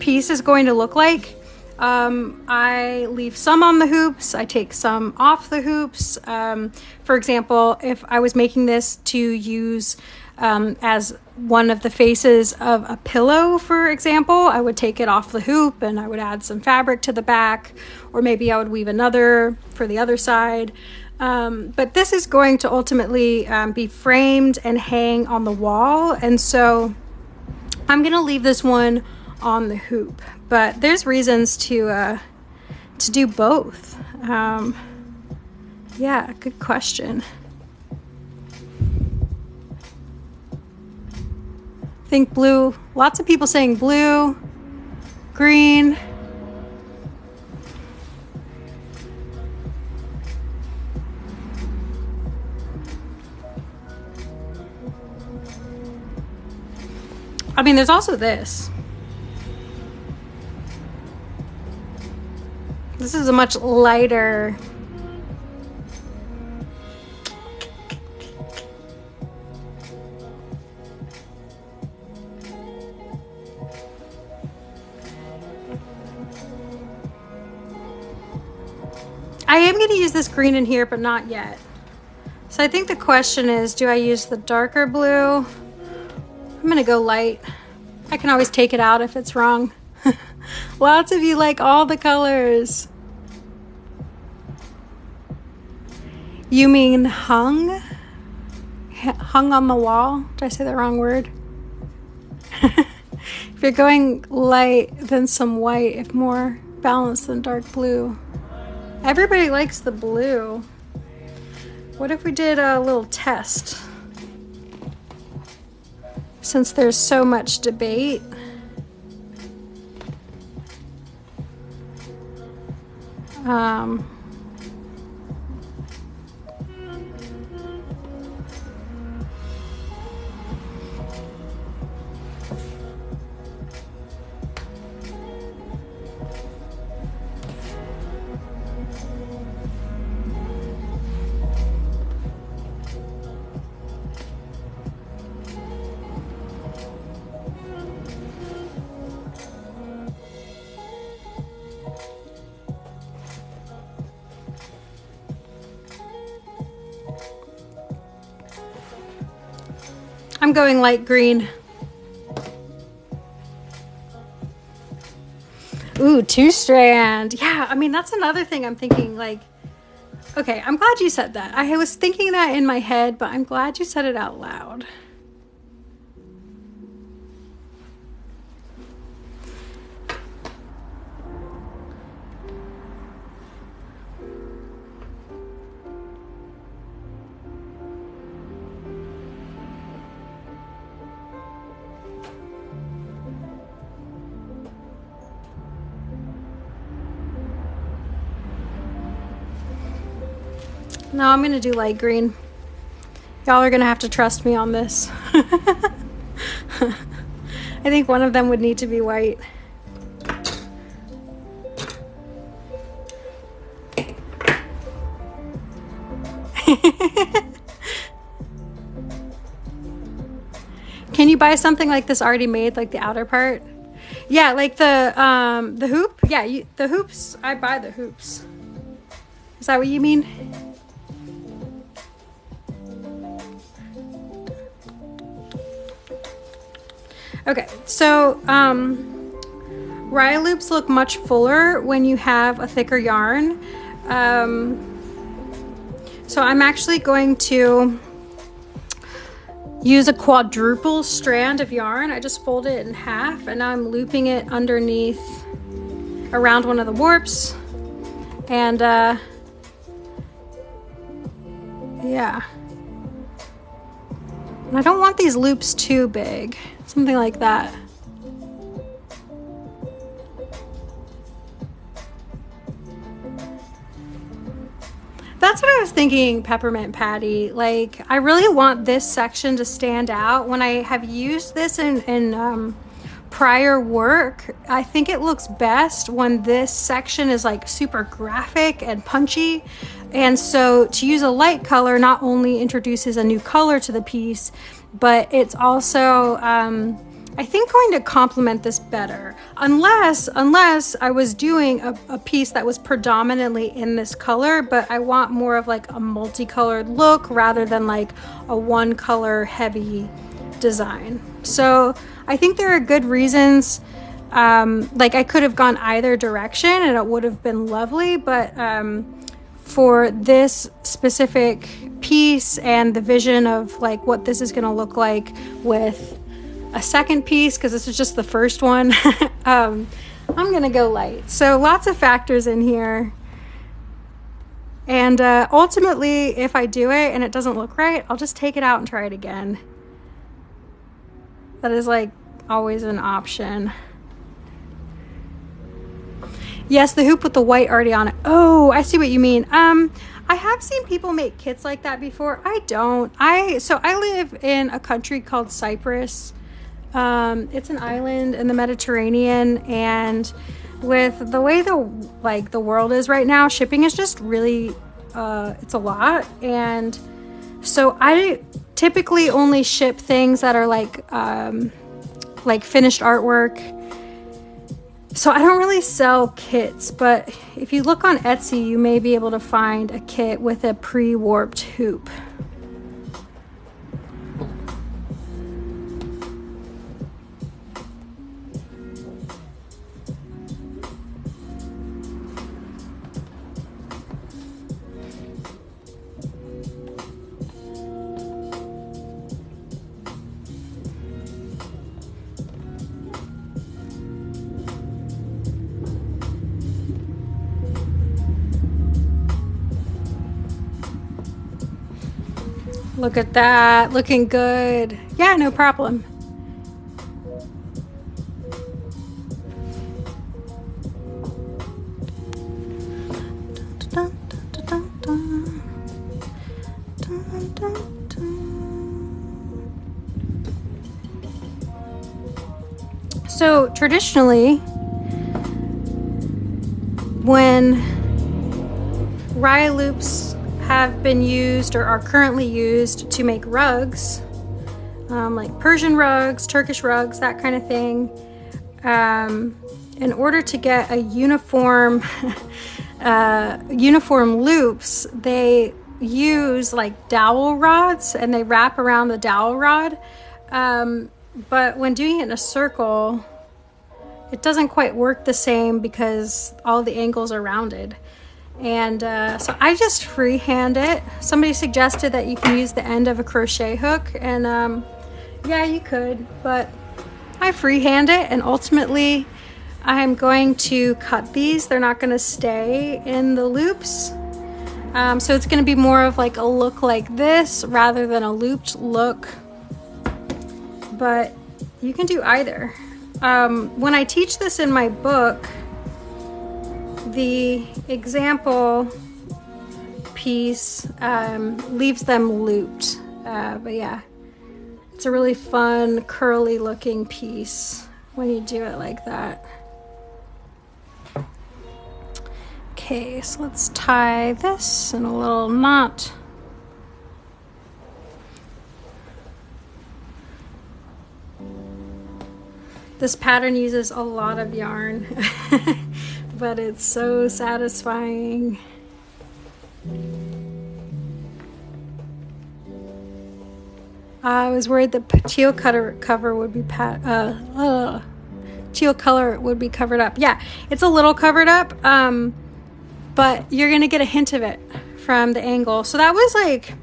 piece is going to look like. I leave some on the hoops. I take some off the hoops. For example, if I was making this to use as one of the faces of a pillow, for example, I would take it off the hoop and I would add some fabric to the back, or maybe I would weave another for the other side. But this is going to ultimately be framed and hang on the wall, and so I'm gonna leave this one on the hoop. But there's reasons to do both. Yeah, good question. I think blue, lots of people saying blue, green. I mean, there's also this. This is a much lighter. I am going to use this green in here, but not yet. So I think the question is, do I use the darker blue? I'm going to go light. I can always take it out if it's wrong. Lots of you like all the colors. You mean hung? Hung on the wall? Did I say the wrong word? If you're going light, then some white, if more balanced than dark blue. Everybody likes the blue. What if we did a little test? Since there's so much debate. I'm going light green. Ooh, 2-strand. Yeah, I mean, that's another thing I'm thinking, like, okay, I'm glad you said that. I was thinking that in my head, but I'm glad you said it out loud. No, I'm gonna do light green. Y'all are gonna have to trust me on this. I think one of them would need to be white. Can you buy something like this already made, like the outer part? Yeah, like the hoop. Yeah, the hoops. I buy the hoops. Is that what you mean? Okay, so Rye loops look much fuller when you have a thicker yarn. So I'm actually going to use a quadruple strand of yarn. I just fold it in half and now I'm looping it underneath around one of the warps. And yeah. And I don't want these loops too big. Something like that. That's what I was thinking, Peppermint Patty. Like, I really want this section to stand out. When I have used this in prior work, I think it looks best when this section is like super graphic and punchy. And so to use a light color not only introduces a new color to the piece, but it's also, I think, going to complement this better. Unless I was doing a piece that was predominantly in this color, but I want more of like a multicolored look rather than like a one color heavy design. So I think there are good reasons. Like I could have gone either direction and it would have been lovely, but for this specific piece and the vision of like what this is going to look like with a second piece, because this is just the first one, I'm gonna go light. So lots of factors in here, and ultimately if I do it and it doesn't look right, I'll just take it out and try it again. That is like always an option. Yes, the hoop with the white already on it. Oh, I see what you mean. I have seen people make kits like that before. I don't. So I live in a country called Cyprus. It's an island in the Mediterranean, and with the way the world is right now, shipping is just really it's a lot. And so I typically only ship things that are like finished artwork. So I don't really sell kits, but if you look on Etsy, you may be able to find a kit with a pre-warped hoop. Look at that, looking good. Yeah, no problem. So traditionally, when Rye loops have been used or are currently used to make rugs, like Persian rugs, Turkish rugs, that kind of thing. In order to get a uniform loops, they use like dowel rods, and they wrap around the dowel rod But when doing it in a circle, it doesn't quite work the same because all the angles are rounded. And so I just freehand it. Somebody suggested that you can use the end of a crochet hook, and yeah, you could, but I freehand it, and ultimately I'm going to cut these. They're not going to stay in the loops. So it's going to be more of like a look like this rather than a looped look, but you can do either. When I teach this in my book, the example piece leaves them looped, but yeah, it's a really fun curly looking piece when you do it like that. Okay, so let's tie this in a little knot. This pattern uses a lot of yarn, but it's so satisfying. I was worried the teal cover would be teal color would be covered up. Yeah, it's a little covered up, but you're gonna get a hint of it from the angle. So that was like,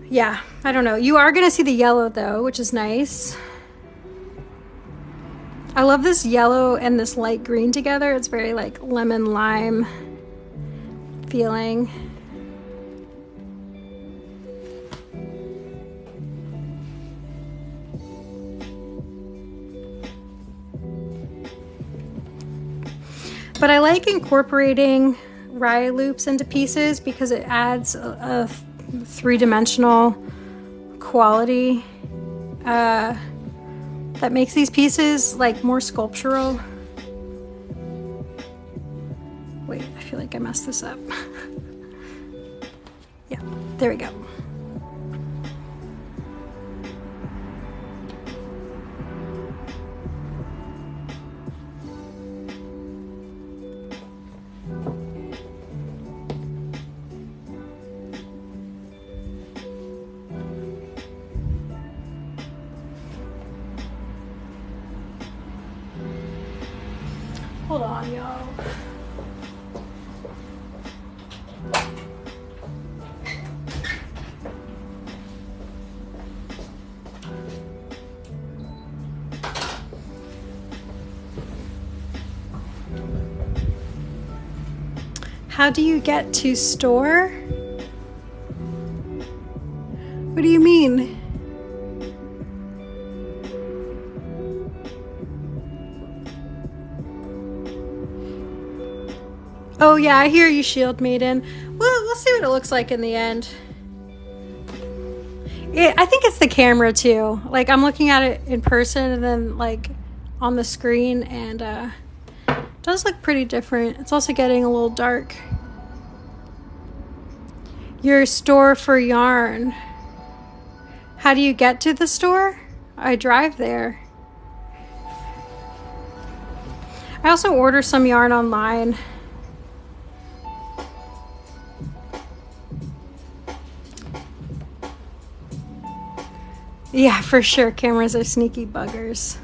yeah, I don't know. You are gonna see the yellow though, which is nice. I love this yellow and this light green together. It's very like lemon lime feeling. But I like incorporating rye loops into pieces because it adds a three-dimensional quality that makes these pieces like more sculptural. Wait, I feel like I messed this up. Yeah, there we go. Hold on, y'all. How do you get to store? What do you mean? Oh yeah, I hear you, Shield Maiden. Well, we'll see what it looks like in the end. I think it's the camera too. Like I'm looking at it in person and then like on the screen, and it does look pretty different. It's also getting a little dark. Your store for yarn. How do you get to the store? I drive there. I also order some yarn online. Yeah, for sure. Cameras are sneaky buggers.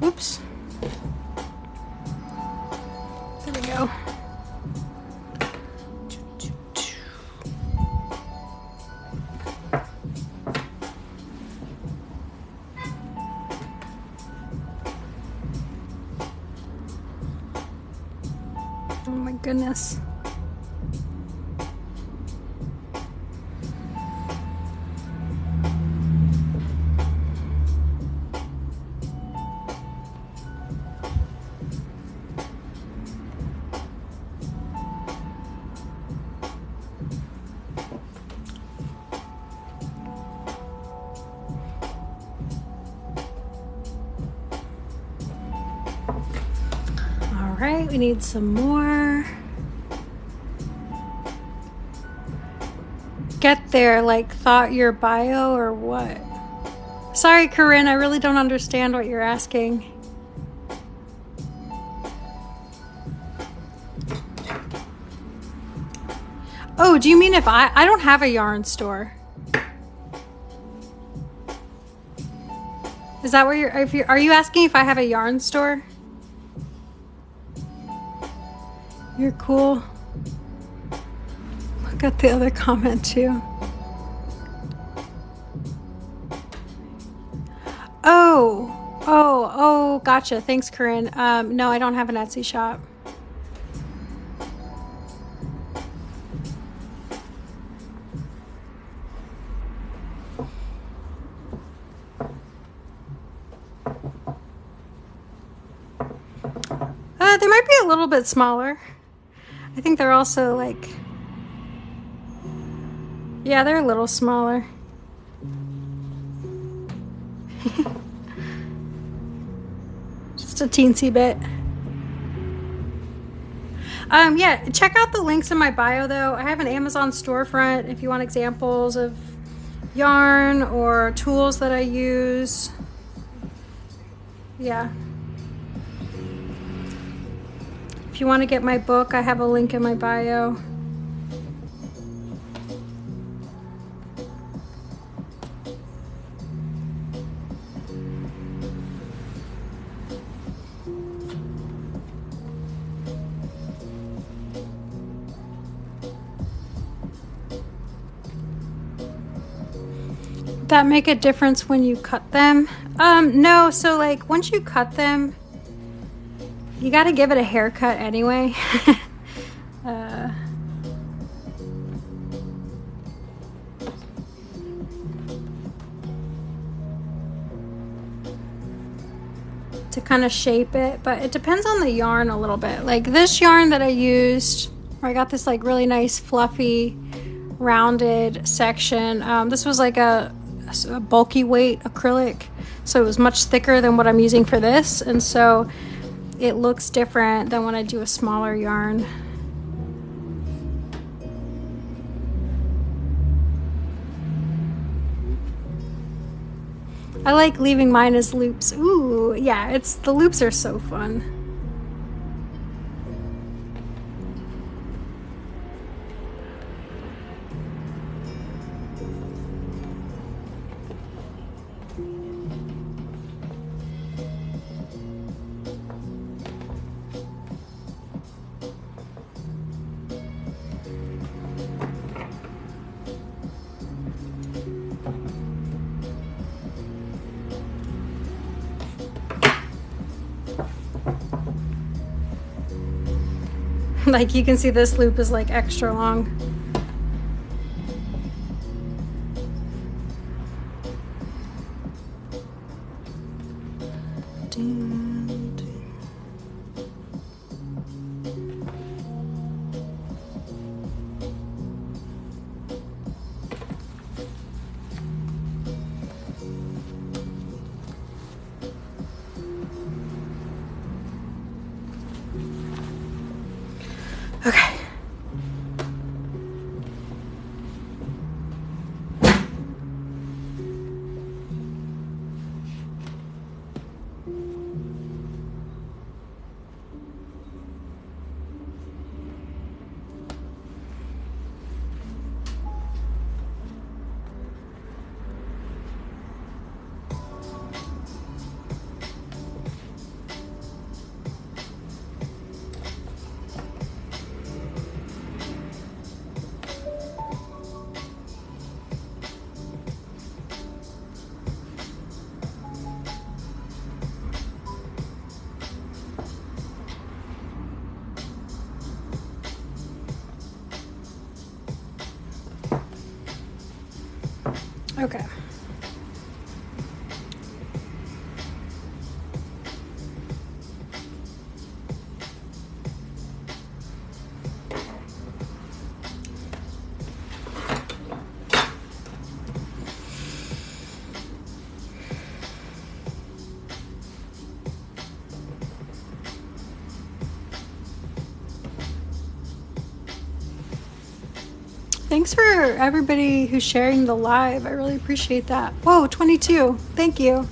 Oops. There we go. Oh my goodness. right, we need some more. Get there, like thought your bio or what? Sorry, Corinne, I really don't understand what you're asking. Oh, do you mean if I don't have a yarn store? Is that where are you asking if I have a yarn store? You're cool. Look at the other comment too. Oh, gotcha. Thanks, Corinne. No, I don't have an Etsy shop. They might be a little bit smaller. I think they're also like, yeah, they're a little smaller. Just a teensy bit. Yeah, check out the links in my bio though. I have an Amazon storefront if you want examples of yarn or tools that I use. Yeah. If you want to get my book, I have a link in my bio. That make a difference when you cut them? No, so like once you cut them, you got to give it a haircut anyway. To kind of shape it, but it depends on the yarn a little bit. Like this yarn that I used, where I got this like really nice fluffy rounded section. This was like a bulky weight acrylic, so it was much thicker than what I'm using for this, and so it looks different than when I do a smaller yarn. I like leaving mine as loops. Ooh, yeah, the loops are so fun. Like you can see this loop is like extra long. Okay. Okay. Thanks for everybody who's sharing the live. I really appreciate that. Whoa, 22. Thank you.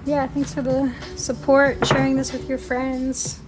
Yeah, thanks for the support, sharing this with your friends.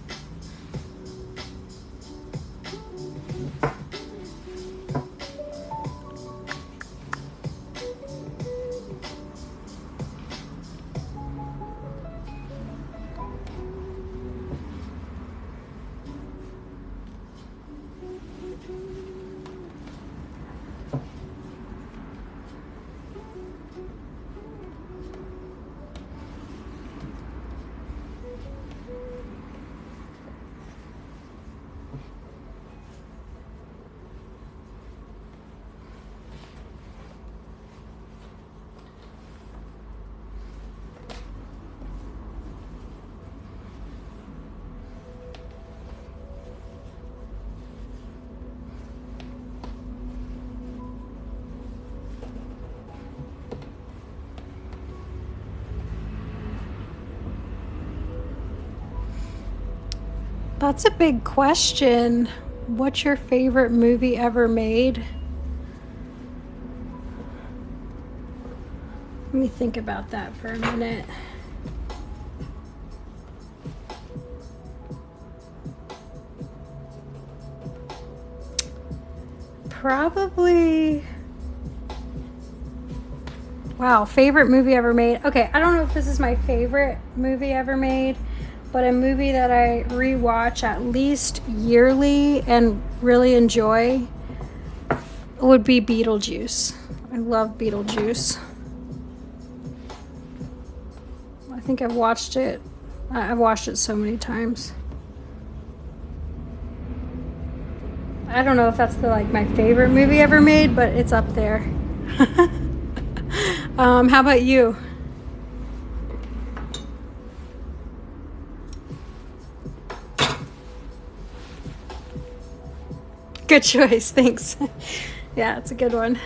That's a big question. What's your favorite movie ever made? Let me think about that for a minute. Probably... Wow, favorite movie ever made. Okay, I don't know if this is my favorite movie ever made, but a movie that I rewatch at least yearly and really enjoy would be Beetlejuice. I love Beetlejuice. I think I've watched it so many times. I don't know if that's my favorite movie ever made, but it's up there. How about you? Good choice, thanks. Yeah, it's a good one.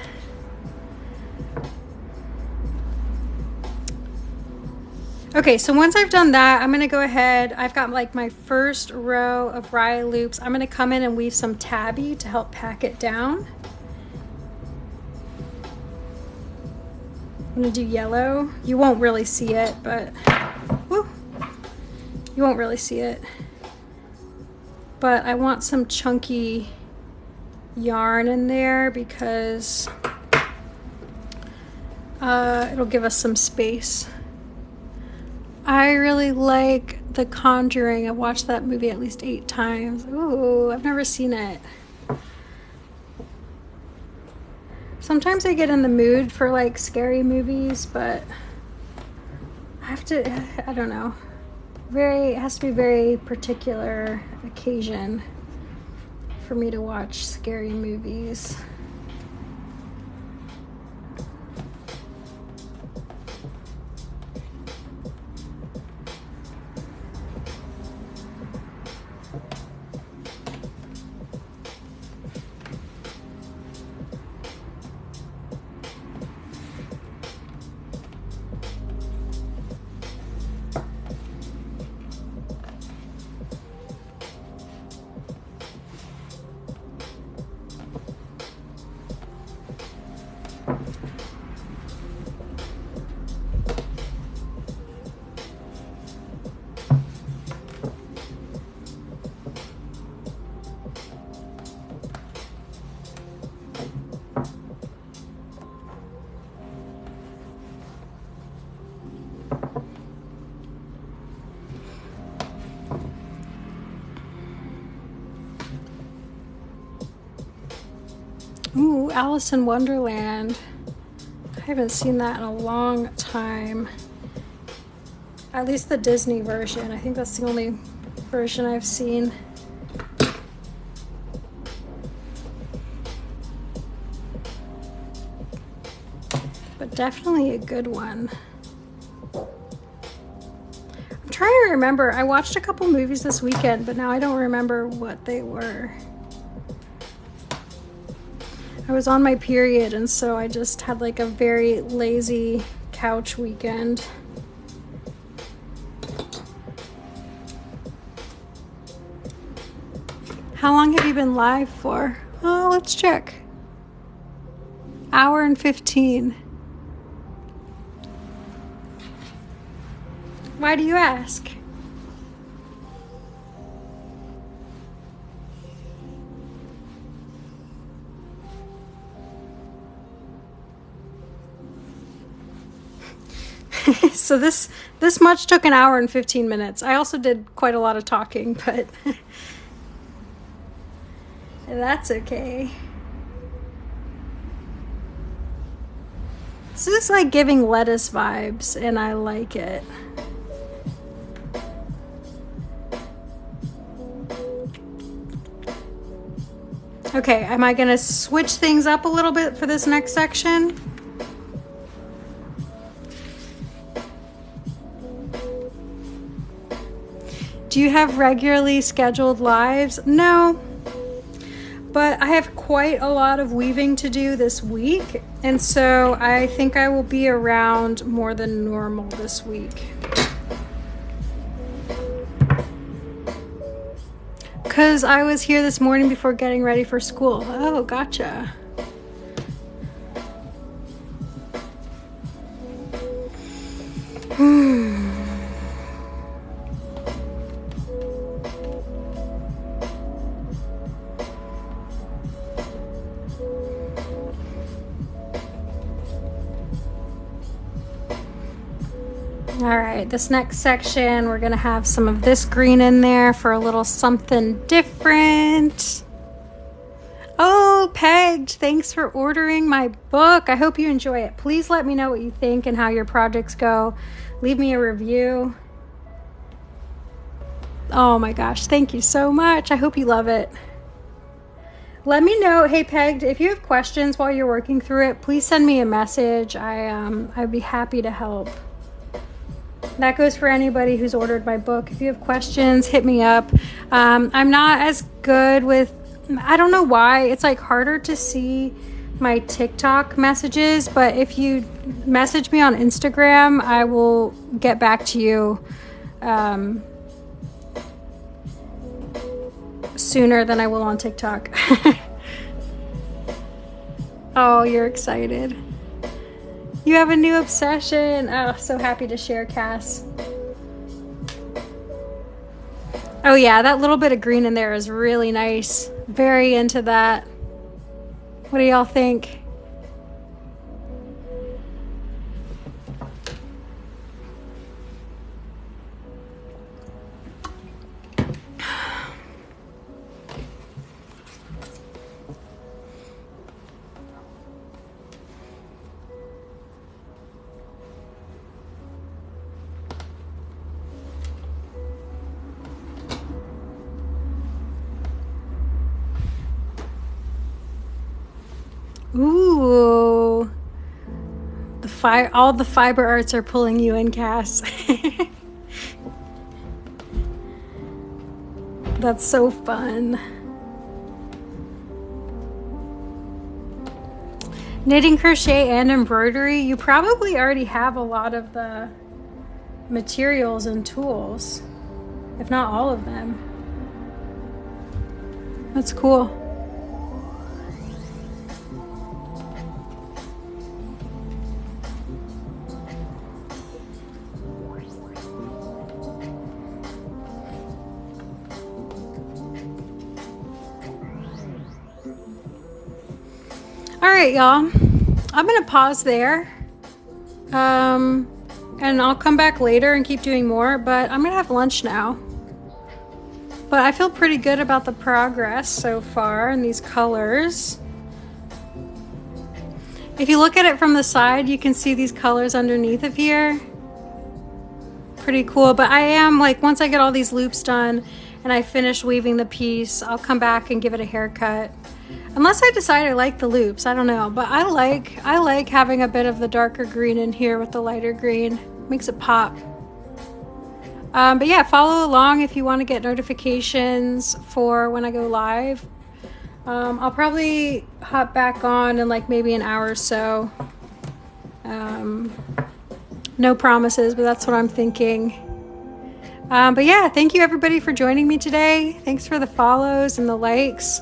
Okay, so once I've done that, I'm going to go ahead. I've got my first row of Rye loops. I'm going to come in and weave some Tabby to help pack it down. I'm going to do yellow. You won't really see it, but woo, you won't really see it. But I want some chunky yarn in there because it'll give us some space. I really like The Conjuring. I've watched that movie at least 8 times. Ooh, I've never seen it. Sometimes I get in the mood for scary movies, but I don't know. It has to be very particular occasion for me to watch scary movies. Ooh, Alice in Wonderland. I haven't seen that in a long time. At least the Disney version. I think that's the only version I've seen. But definitely a good one. I'm trying to remember. I watched a couple movies this weekend, but now I don't remember what they were. I was on my period, and so I just had a very lazy couch weekend. How long have you been live for? Let's check. Hour and 15. Why do you ask? So this much took an hour and 15 minutes. I also did quite a lot of talking, but that's okay. This is like giving lettuce vibes, and I like it. Okay, am I gonna switch things up a little bit for this next section? Do you have regularly scheduled lives? No, but I have quite a lot of weaving to do this week, and so I think I will be around more than normal this week. Because I was here this morning before getting ready for school. Oh, gotcha. All right, this next section, we're gonna have some of this green in there for a little something different. Oh, Pegged, thanks for ordering my book. I hope you enjoy it. Please let me know what you think and how your projects go. Leave me a review. Oh my gosh, thank you so much. I hope you love it. Let me know, hey Pegged, if you have questions while you're working through it, please send me a message. I'd be happy to help. That goes for anybody who's ordered my book. If you have questions, hit me up. I'm not as good with, I don't know why, it's like harder to see my TikTok messages, but if you message me on Instagram, I will get back to you sooner than I will on TikTok. Oh, you're excited. You have a new obsession. Oh, so happy to share, Cass. Oh yeah, that little bit of green in there is really nice. Very into that. What do y'all think? Ooh, all the fiber arts are pulling you in, Cass. That's so fun. Knitting, crochet, and embroidery. You probably already have a lot of the materials and tools, if not all of them. That's cool. All right, y'all, I'm gonna pause there, and I'll come back later and keep doing more, but I'm gonna have lunch now. But I feel pretty good about the progress so far in these colors. If you look at it from the side, you can see these colors underneath of here. Pretty cool, but I am, like, once I get all these loops done and I finish weaving the piece, I'll come back and give it a haircut. Unless I decide I like the loops, I don't know. But I like having a bit of the darker green in here with the lighter green. Makes it pop. But yeah, follow along if you want to get notifications for when I go live. I'll probably hop back on in like maybe an hour or so. No promises, but that's what I'm thinking. But yeah, thank you everybody for joining me today. Thanks for the follows and the likes.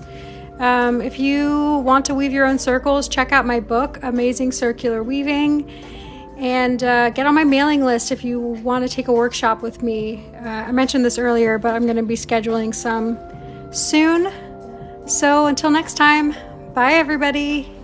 If you want to weave your own circles, check out my book, Amazing Circular Weaving, and get on my mailing list if you want to take a workshop with me. I mentioned this earlier, but I'm going to be scheduling some soon. So until next time, bye everybody.